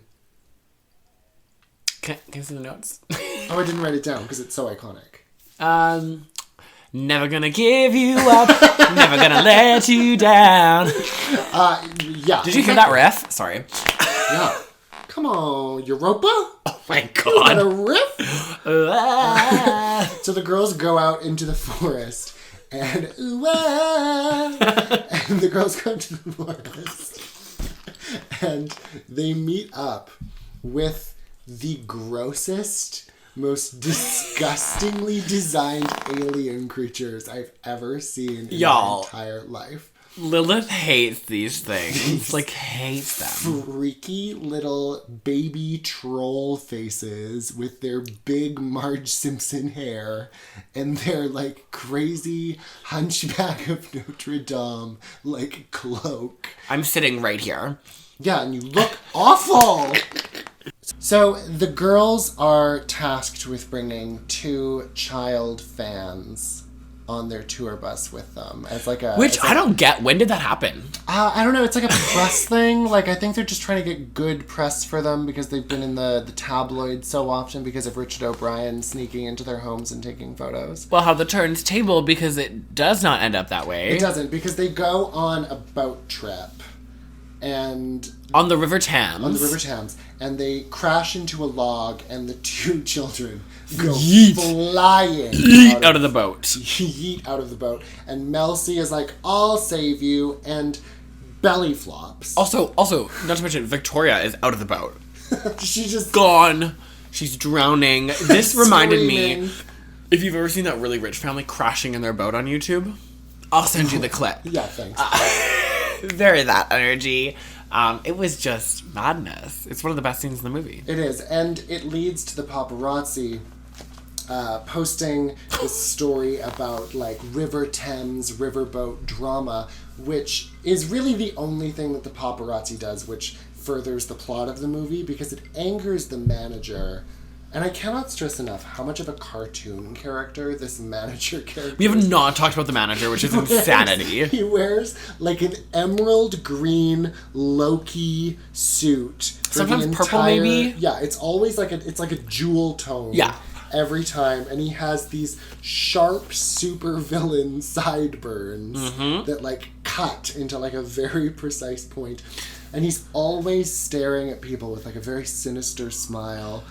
Can I see the notes? Oh, I didn't write it down because it's so iconic. Never gonna give you up, never gonna let you down. Yeah. Did you hear that riff? Sorry. Yeah. Come on, Europa? Oh my god. A riff? So the girls go out into the forest, and and the girls go into the forest, and they meet up with the grossest, most disgustingly designed alien creatures I've ever seen in my entire life. Lilith hates these things. Like, hates them. Freaky little baby troll faces with their big Marge Simpson hair and their, like, crazy Hunchback of Notre Dame, like, cloak. I'm sitting right here. Yeah, and you look awful! So, the girls are tasked with bringing 2 child fans on their tour bus with them as like a... Which I don't get. When did that happen? I don't know. It's like a press thing. Like, I think they're just trying to get good press for them because they've been in the tabloids so often because of Richard O'Brien sneaking into their homes and taking photos. Well, how the turns table, because it does not end up that way. It doesn't, because they go on a boat trip and... On the River Thames. On the River Thames. And they crash into a log and the two children go flying out of the boat. Yeet out of the boat. And Mel C is like, I'll save you, and belly flops. Also, not to mention, Victoria is out of the boat. She's just gone. She's drowning. This reminded screaming. me, if you've ever seen that really rich family crashing in their boat on YouTube, I'll send you the clip. Yeah, thanks. Very that energy. It was just madness. It's one of the best scenes in the movie. It is, and it leads to the paparazzi posting this story about like River Thames riverboat drama, which is really the only thing that the paparazzi does, which furthers the plot of the movie because it angers the manager. And I cannot stress enough how much of a cartoon character this manager character We have not talked about the manager, which is insanity. He wears like an emerald green Loki suit. Sometimes purple, maybe? Yeah, it's always like a jewel tone. Yeah. Every time. And he has these sharp supervillain sideburns that like cut into like a very precise point. And he's always staring at people with like a very sinister smile.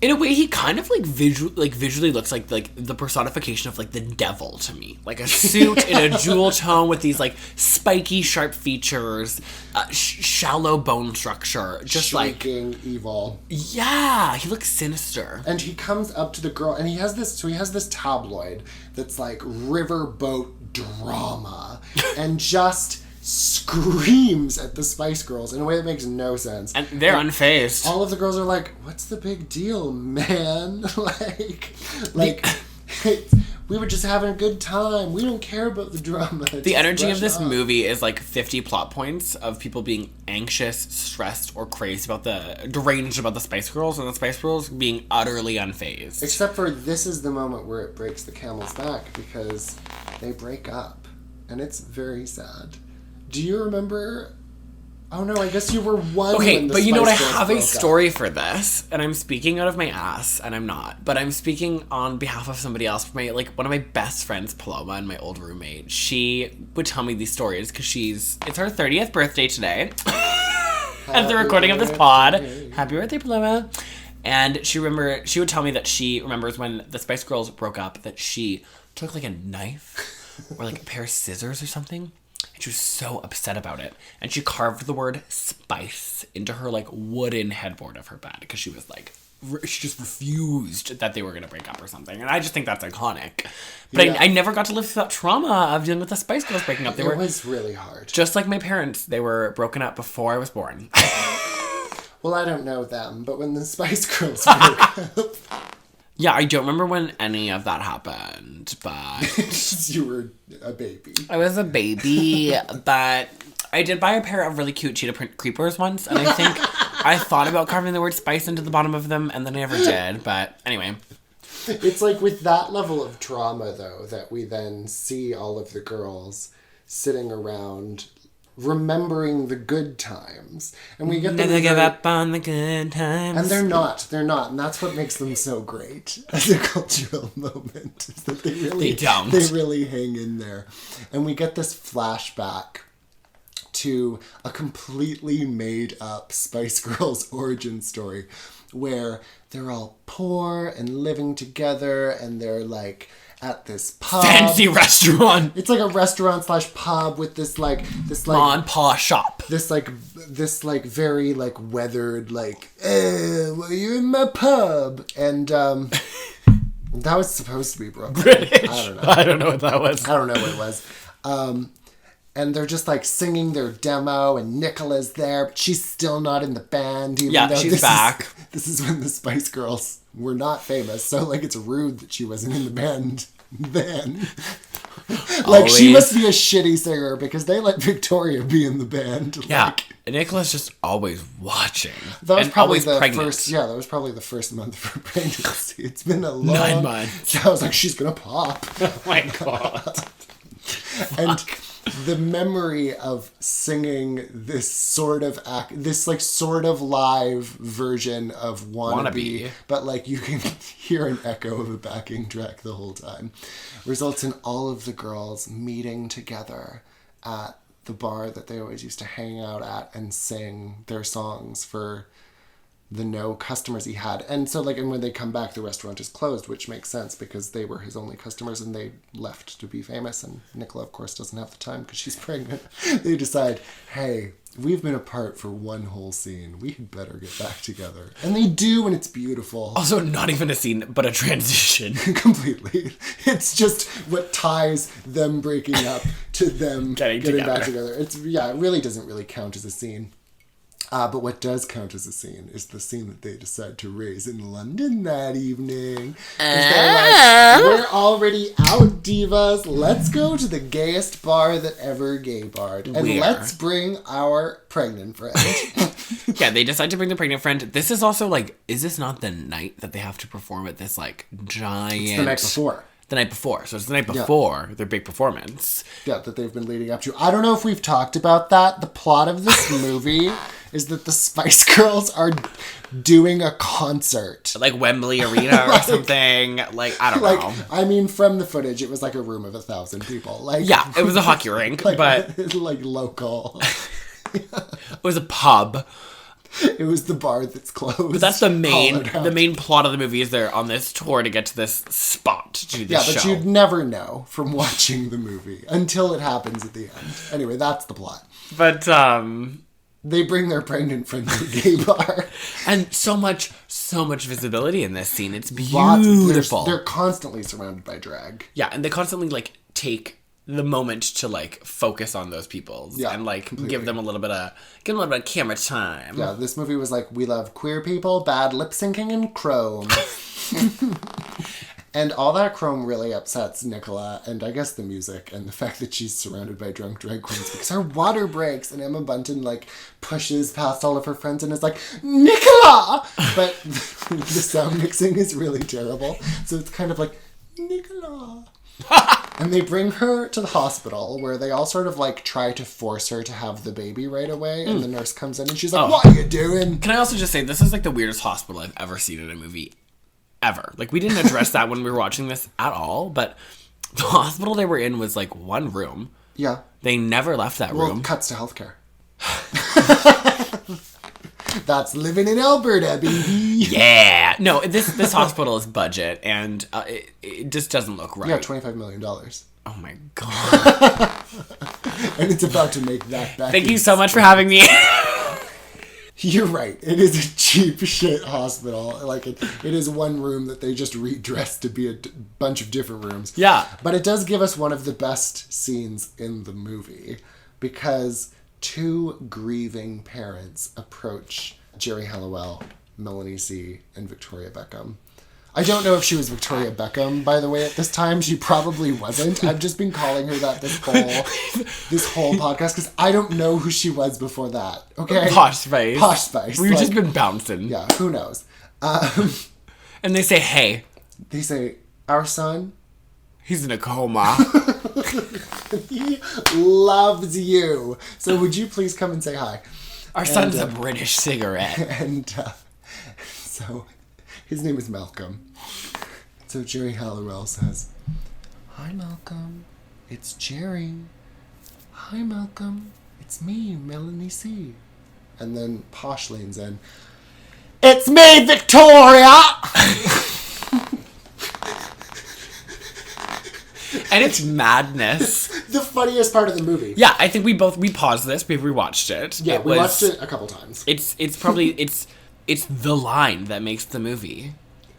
In a way, he kind of visually looks like the personification of like the devil to me. Like a suit in a jewel tone with these like spiky, sharp features, shallow bone structure, just shrieking, like evil. Yeah, he looks sinister. And he comes up to the girl, and he has this tabloid that's like riverboat drama, and just screams at the Spice Girls in a way that makes no sense. And they're unfazed. All of the girls are like, what's the big deal, man? We were just having a good time. We don't care about the drama. The energy of this movie is like 50 plot points of people being anxious, stressed, or crazy deranged about the Spice Girls, and the Spice Girls being utterly unfazed. Except for this is the moment where it breaks the camel's back because they break up. And it's very sad. Do you remember? Oh no, I guess you were one. Okay, but you know what? I have a story up. For this, and I'm speaking out of my ass, and I'm not, but I'm speaking on behalf of somebody else. One of my best friends, Paloma, and my old roommate. She would tell me these stories because it's her 30th birthday today. At the recording of this pod. Happy birthday, Paloma! And she would tell me that she remembers when the Spice Girls broke up that she took like a knife or like a pair of scissors or something. And she was so upset about it. And she carved the word spice into her, like, wooden headboard of her bed. Because she was, like, she just refused that they were going to break up or something. And I just think that's iconic. But yeah. I never got to live through that trauma of dealing with the Spice Girls breaking up. It was really hard. Just like my parents, they were broken up before I was born. Well, I don't know them, but when the Spice Girls broke up... Yeah, I don't remember when any of that happened, but... You were a baby. I was a baby, but I did buy a pair of really cute cheetah print creepers once, and I think I thought about carving the word spice into the bottom of them, and then I never did, but anyway. It's like with that level of trauma, though, that we then see all of the girls sitting around... remembering the good times. And we get them... Never give up on the good times. And they're not. And that's what makes them so great as a cultural moment. Is that they really hang in there. And we get this flashback to a completely made up Spice Girls origin story where they're all poor and living together and they're like... at this pub. Fancy restaurant. It's like a restaurant / pub with this Ma and Pa shop. This very like weathered well, you're in my pub. And that was supposed to be Brooklyn. British. I don't know what that was. I don't know what it was. And they're just like singing their demo and Nicola's there, but she's still not in the band. Yeah, she's back. This is when the Spice Girls were not famous, so like it's rude that she wasn't in the band then. Like she must be a shitty singer because they let Victoria be in the band. Yeah. Like, Nicola's just always watching. That was and probably always the pregnant. first. Yeah, that was probably the first month of her pregnancy. It's been a long 9 months. Yeah, I was like, she's gonna pop. Oh my god. And the memory of singing this sort of sort of live version of Wannabe, but like you can hear an echo of a backing track the whole time, results in all of the girls meeting together at the bar that they always used to hang out at and sing their songs for the no customers he had. And so and when they come back, the restaurant is closed, which makes sense because they were his only customers and they left to be famous. And Nicola, of course, doesn't have the time because she's pregnant. They decide, hey, we've been apart for one whole scene. We had better get back together. And they do, and it's beautiful. Also, not even a scene, but a transition. Completely. It's just what ties them breaking up to them getting back together. It really doesn't really count as a scene. But what does count as a scene is the scene that they decide to raise in London that evening. They're like, we're already out, divas. Let's go to the gayest bar that ever gay barred. And let's bring our pregnant friend. Yeah, they decide to bring the pregnant friend. This is also is this not the night that they have to perform at this giant... It's the night before. The night before. So it's the night before their big performance. Yeah, that they've been leading up to. I don't know if we've talked about that. The plot of this movie is that the Spice Girls are doing a concert. Like Wembley Arena or something. I don't know. I mean, from the footage, it was like a room of 1,000 people. Yeah, it was a hockey rink, but... local. It was a pub. It was the bar that's closed. But that's the main plot of the movie is they're on this tour to get to this spot to do this show. Yeah, but you'd never know from watching the movie until it happens at the end. Anyway, that's the plot. But, they bring their pregnant friend to the gay bar. And so much visibility in this scene. It's beautiful. They're constantly surrounded by drag. Yeah, and they constantly, take the moment to focus on those people and completely. give them a little bit of camera time. Yeah, this movie was we love queer people, bad lip syncing, and chrome. And all that chrome really upsets Nicola, and I guess the music, and the fact that she's surrounded by drunk drag queens because her water breaks, and Emma Bunton pushes past all of her friends and is like, Nicola! But the sound mixing is really terrible, so it's kind of like, Nicola. And they bring her to the hospital where they all sort of try to force her to have the baby right away. And the nurse comes in and she's like, what are you doing? Can I also just say, this is the weirdest hospital I've ever seen in a movie. Ever. We didn't address that when we were watching this at all. But the hospital they were in was one room. Yeah. They never left that room. Cuts to healthcare. That's living in Alberta, baby. Yeah. No, this hospital is budget, and it just doesn't look right. Yeah, $25 million. Oh my god. And it's about to make that back. Thank you so much for having me. You're right. It is a cheap shit hospital. It is one room that they just redressed to be a bunch of different rooms. Yeah. But it does give us one of the best scenes in the movie because two grieving parents approach Jerry Halliwell, Melanie C., and Victoria Beckham. I don't know if she was Victoria Beckham, by the way, at this time. She probably wasn't. I've just been calling her that this whole podcast because I don't know who she was before that. Okay? Posh Spice. Posh Spice. We've just been bouncing. Yeah, who knows? And they say, hey. They say, our son? He's in a coma. He loves you. So would you please come and say hi? Our son's a British cigarette. And so his name is Malcolm. So Jerry Halliwell says, hi, Malcolm. It's Jerry. Hi, Malcolm. It's me, Melanie C. And then Posh leans in. It's me, Victoria! And it's madness. The funniest part of the movie. Yeah, I think we paused this. We rewatched it. Yeah, we watched it a couple times. It's probably it's the line that makes the movie.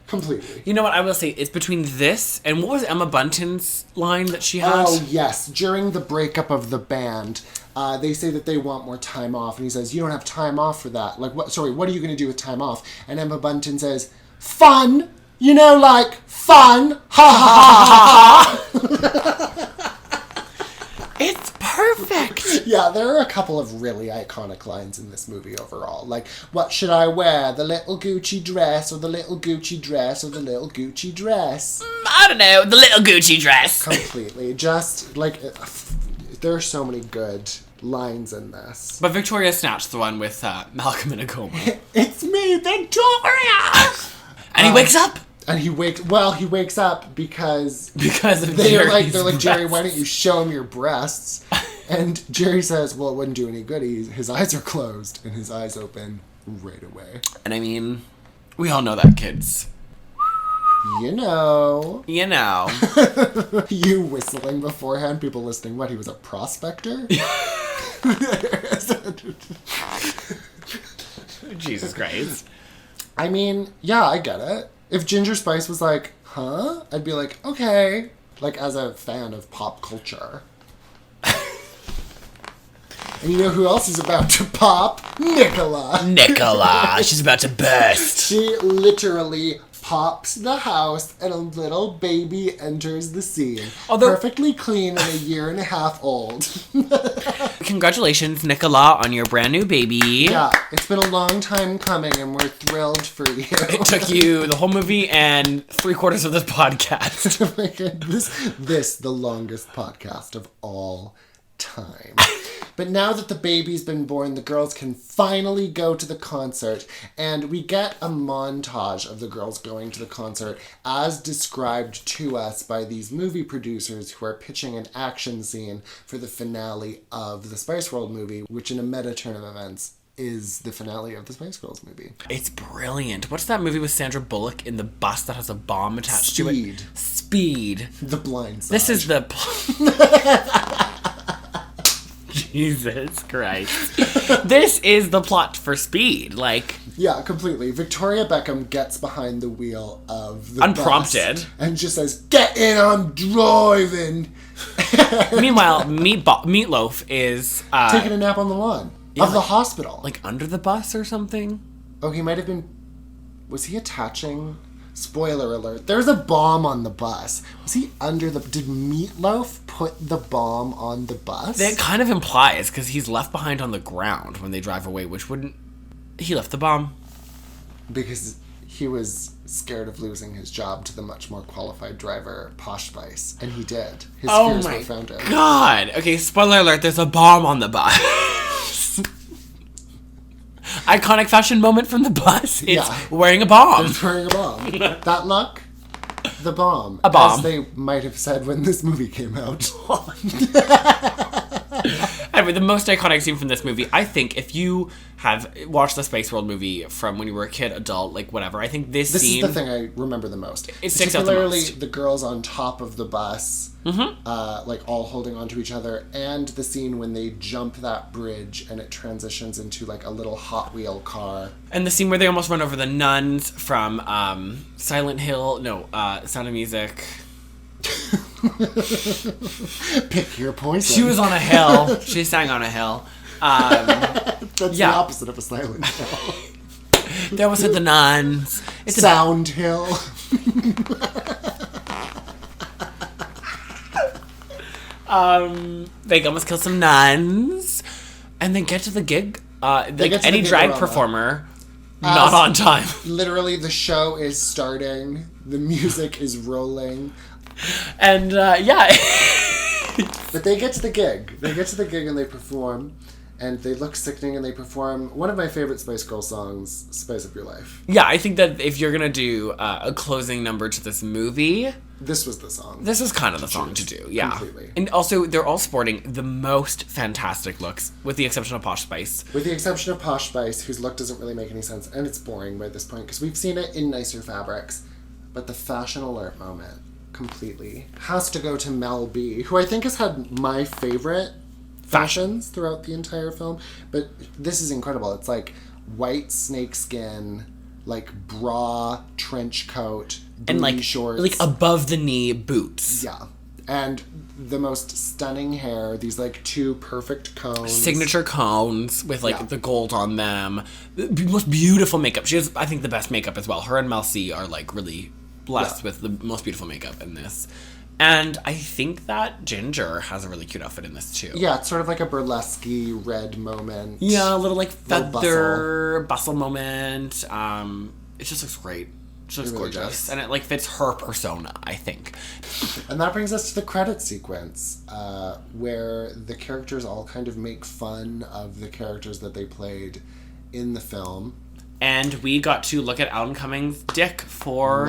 Completely. You know what I will say? It's between this and what was Emma Bunton's line that she had? Oh yes, during the breakup of the band, they say that they want more time off, and he says, "You don't have time off for that. What? Sorry, what are you going to do with time off?" And Emma Bunton says, "Fun. You know, fun. Ha ha ha ha ha." It's perfect. perfect. Yeah, there are a couple of really iconic lines in this movie overall. Like, what should I wear? The little Gucci dress or the little Gucci dress or the little Gucci dress? I don't know, the little Gucci dress. Completely. Just, like, there are so many good lines in this. But Victoria snatched the one with Malcolm in a coma. It's me, Victoria! And he wakes up. And he wakes up because Of they're like, Jerry's Jerry, why breasts." don't you show him your breasts? And Jerry says, well, it wouldn't do any good. His eyes are closed, and his eyes open right away. And I mean, we all know that, kids. You know. You whistling beforehand, people listening, what, he was a prospector? Jesus Christ. I mean, yeah, I get it. If Ginger Spice was like, huh? I'd be like, okay. Like, as a fan of pop culture. And you know who else is about to pop? Nicola. She's about to burst. She literally pops the house and a little baby enters the scene. Perfectly clean and a year and a half old. Congratulations, Nicola, on your brand new baby. Yeah, it's been a long time coming and we're thrilled for you. It took you the whole movie and 3/4 of this podcast. this, the longest podcast of all time. But now that the baby's been born, the girls can finally go to the concert, and we get a montage of the girls going to the concert as described to us by these movie producers who are pitching an action scene for the finale of the Spice World movie, which in a meta turn of events is the finale of the Spice Girls movie. It's brilliant. What's that movie with Sandra Bullock in the bus that has a bomb attached to it? Speed. The Blind Side. This is the... Jesus Christ. This is the plot for Speed. Like... Yeah, completely. Victoria Beckham gets behind the wheel of the unprompted bus and just says, "Get in, I'm driving." Meanwhile, Meatloaf is... taking a nap on the lawn of the hospital. Like under the bus or something? Oh, he might have been... Was he attaching... Spoiler alert. There's a bomb on the bus. Was he under the... Did Meatloaf put the bomb on the bus? That kind of implies, because he's left behind on the ground when they drive away, which wouldn't... He left the bomb. Because he was scared of losing his job to the much more qualified driver, Posh Spice. And he did. His fears were founded. God. Okay, spoiler alert, there's a bomb on the bus. Iconic fashion moment from the bus. It's wearing a bomb. It's wearing a bomb. That look, the bomb. A bomb. As they might have said when this movie came out. Anyway, the most iconic scene from this movie, I think, if you have watched the Space World movie from when you were a kid, adult, like whatever, I think this scene... This is the thing I remember the most. It sticks out the most. Particularly the girls on top of the bus, like all holding onto each other, and the scene when they jump that bridge and it transitions into like a little Hot Wheel car. And the scene where they almost run over the nuns from Silent Hill, Sound of Music... Pick your poison. She was on a hill. She sang on a hill. That's the opposite of a silent hill. They almost hit the nuns. It's Sound Hill. They almost kill some nuns. And then get to the gig. Like any drag performer, not on time. Literally, the show is starting. The music is rolling. And, But they get to the gig. They get to the gig and they perform. And they look sickening and they perform one of my favorite Spice Girl songs, Spice Up Your Life. Yeah, I think that if you're going to do a closing number to this movie... This was the song. This was kind of the song to do, yeah. Completely. And also, they're all sporting the most fantastic looks, with the exception of Posh Spice. With the exception of Posh Spice, whose look doesn't really make any sense. And it's boring by this point, because we've seen it in nicer fabrics. But the fashion alert moment... completely has to go to Mel B, who I think has had my favorite fashions throughout the entire film. But this is incredible. It's like white snakeskin, like bra, trench coat, and like shorts, like above the knee boots. Yeah, and the most stunning hair. These like two perfect cones, signature cones with like the gold on them. The most beautiful makeup. She has, I think, the best makeup as well. Her and Mel C are like really blessed with the most beautiful makeup in this. And I think that Ginger has a really cute outfit in this too. Yeah, it's sort of like a burlesque-y red moment. Yeah, a little like Little feather bustle moment. It just looks great. It just looks really gorgeous. does. And it like fits her persona, I think. And that brings us to the credit sequence, where the characters all kind of make fun of the characters that they played in the film. And we got to look at Alan Cummings' dick for...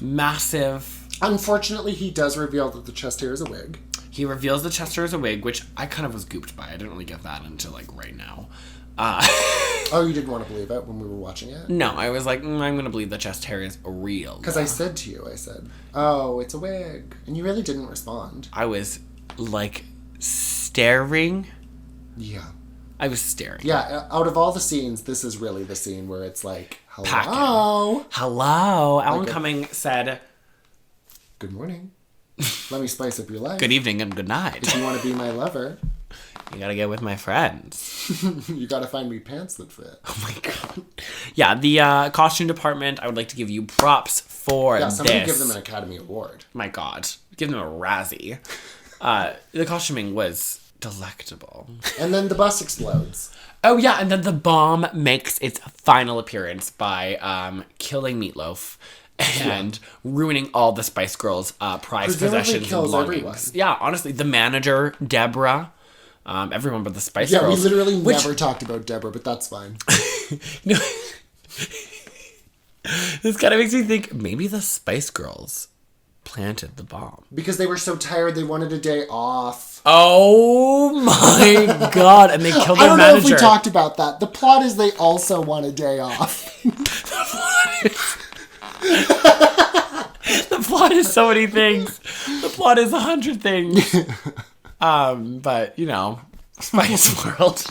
Massive. Unfortunately, he does reveal that the chest hair is a wig. He reveals the chest hair is a wig, which I kind of was gooped by. I didn't really get that until like right now. Oh, you didn't want to believe it when we were watching it? No, I was like, I'm going to believe the chest hair is real. Because I said to you, oh, it's a wig. And you really didn't respond. I was like staring. Yeah. I was staring. Yeah, out of all the scenes, this is really the scene where it's like, hello. Packing. Hello. Alan Cummings said, good morning. Let me spice up your life. Good evening and good night. If you want to be my lover, you gotta get with my friends. You gotta find me pants that fit. Oh my god. Yeah, the costume department, I would like to give you props for this. Somebody give them an Academy Award. My god. Give them a Razzie. The costuming was delectable. And then the bus explodes. Oh yeah, and then the bomb makes its final appearance by killing Meatloaf and ruining all the Spice Girls' prized possessions and belongings. Everyone. Yeah, honestly, the manager, Deborah, everyone but the Spice Girls. Yeah, we literally never talked about Deborah, but that's fine. No. This kind of makes me think maybe the Spice Girls planted the bomb. Because they were so tired, they wanted a day off. Oh my god, and they killed their manager. I don't know if we talked about that. The plot is they also want a day off. The plot is so many things. The plot is 100 things. But, you know, Spice World.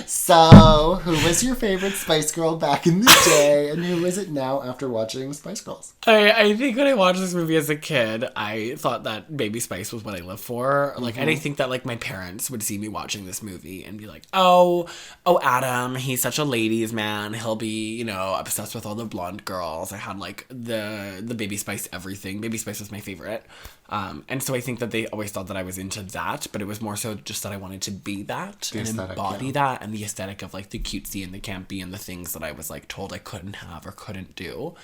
So, who was your favorite Spice Girl back in the day, and who is it now after watching Spice Girls? I think when I watched this movie as a kid, I thought that Baby Spice was what I lived for. Like, and I think that, like, my parents would see me watching this movie and be like, oh, Adam, he's such a ladies' man. He'll be, you know, obsessed with all the blonde girls. I had, like, the Baby Spice everything. Baby Spice was my favorite. And so I think that they always thought that I was into that, but it was more so just that I wanted to be that and embody that, and the aesthetic of like the cutesy and the campy and the things that I was like told I couldn't have or couldn't do.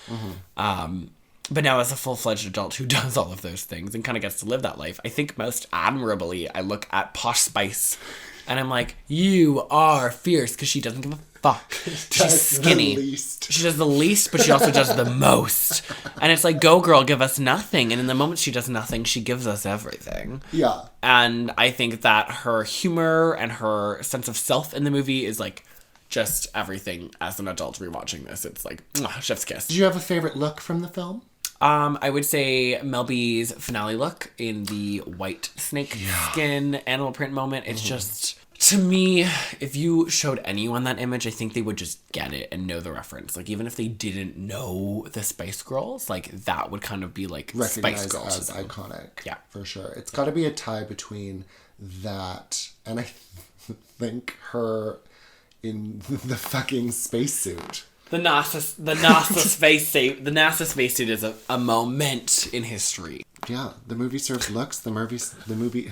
But now as a full-fledged adult who does all of those things and kind of gets to live that life, I think most admirably I look at Posh Spice and I'm like, you are fierce, because she doesn't give a fuck. She's skinny. She does the least, but she also does the most. And it's like, go girl, give us nothing. And in the moment she does nothing, she gives us everything. Yeah. And I think that her humor and her sense of self in the movie is like just everything. As an adult rewatching this, it's like, chef's kiss. Did you have a favorite look from the film? I would say Mel B's finale look in the white snake skin animal print moment. It's just, to me, if you showed anyone that image, I think they would just get it and know the reference. Like, even if they didn't know the Spice Girls, like, that would kind of be like Spice Girls. As iconic. Yeah. For sure. It's got to be a tie between that and I think her in the fucking spacesuit. The NASA spacesuit. The NASA spacesuit is a moment in history. Yeah, the movie served looks. The movie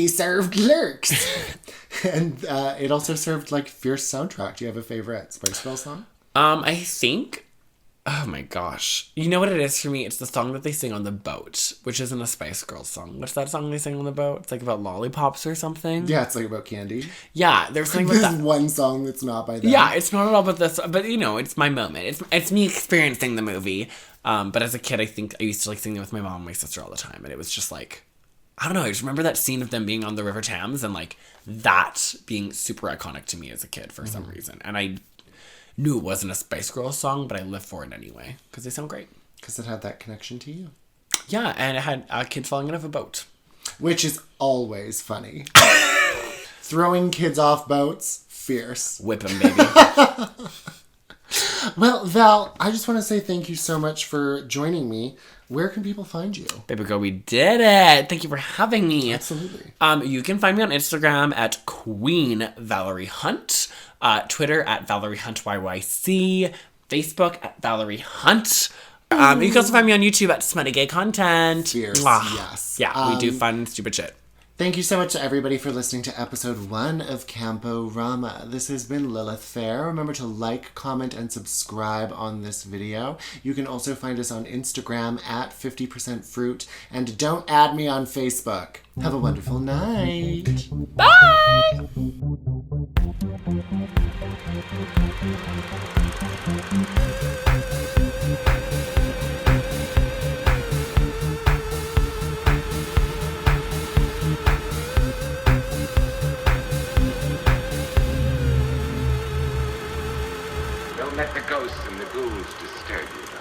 served lurks. And it also served like fierce soundtrack. Do you have a favorite Spice Girls song? I think, oh my gosh. You know what it is for me? It's the song that they sing on the boat, which isn't a Spice Girls song. What's that song they sing on the boat? It's like about lollipops or something. Yeah, it's like about candy. Yeah, there's something about that. There's one song that's not by them. Yeah, it's not at all about this, but you know, it's my moment. It's me experiencing the movie. But as a kid, I think I used to like sing it with my mom and my sister all the time, and it was just like, I don't know, I just remember that scene of them being on the River Thames and like that being super iconic to me as a kid for some reason. And I knew it wasn't a Spice Girls song, but I lived for it anyway because they sound great. Because it had that connection to you. Yeah, and it had a kid falling out of a boat. Which is always funny. Throwing kids off boats, fierce. Whip 'em, baby. Well, Val, I just want to say thank you so much for joining me. Where can people find you? Baby girl, we did it. Thank you for having me. Absolutely. You can find me on Instagram at Queen Valerie Hunt, Twitter at Valerie Hunt YYC, Facebook at Valerie Hunt. You can also find me on YouTube at Smutty Gay Content. Fierce, Mwah. yes. Yeah, we do fun, stupid shit. Thank you so much to everybody for listening to episode 1 of CAMP-O-RAMA. This has been Lilith Fair. Remember to like, comment, and subscribe on this video. You can also find us on Instagram at 50% Fruit. And don't add me on Facebook. Have a wonderful night. Bye! Don't let the ghosts and the ghouls disturb you.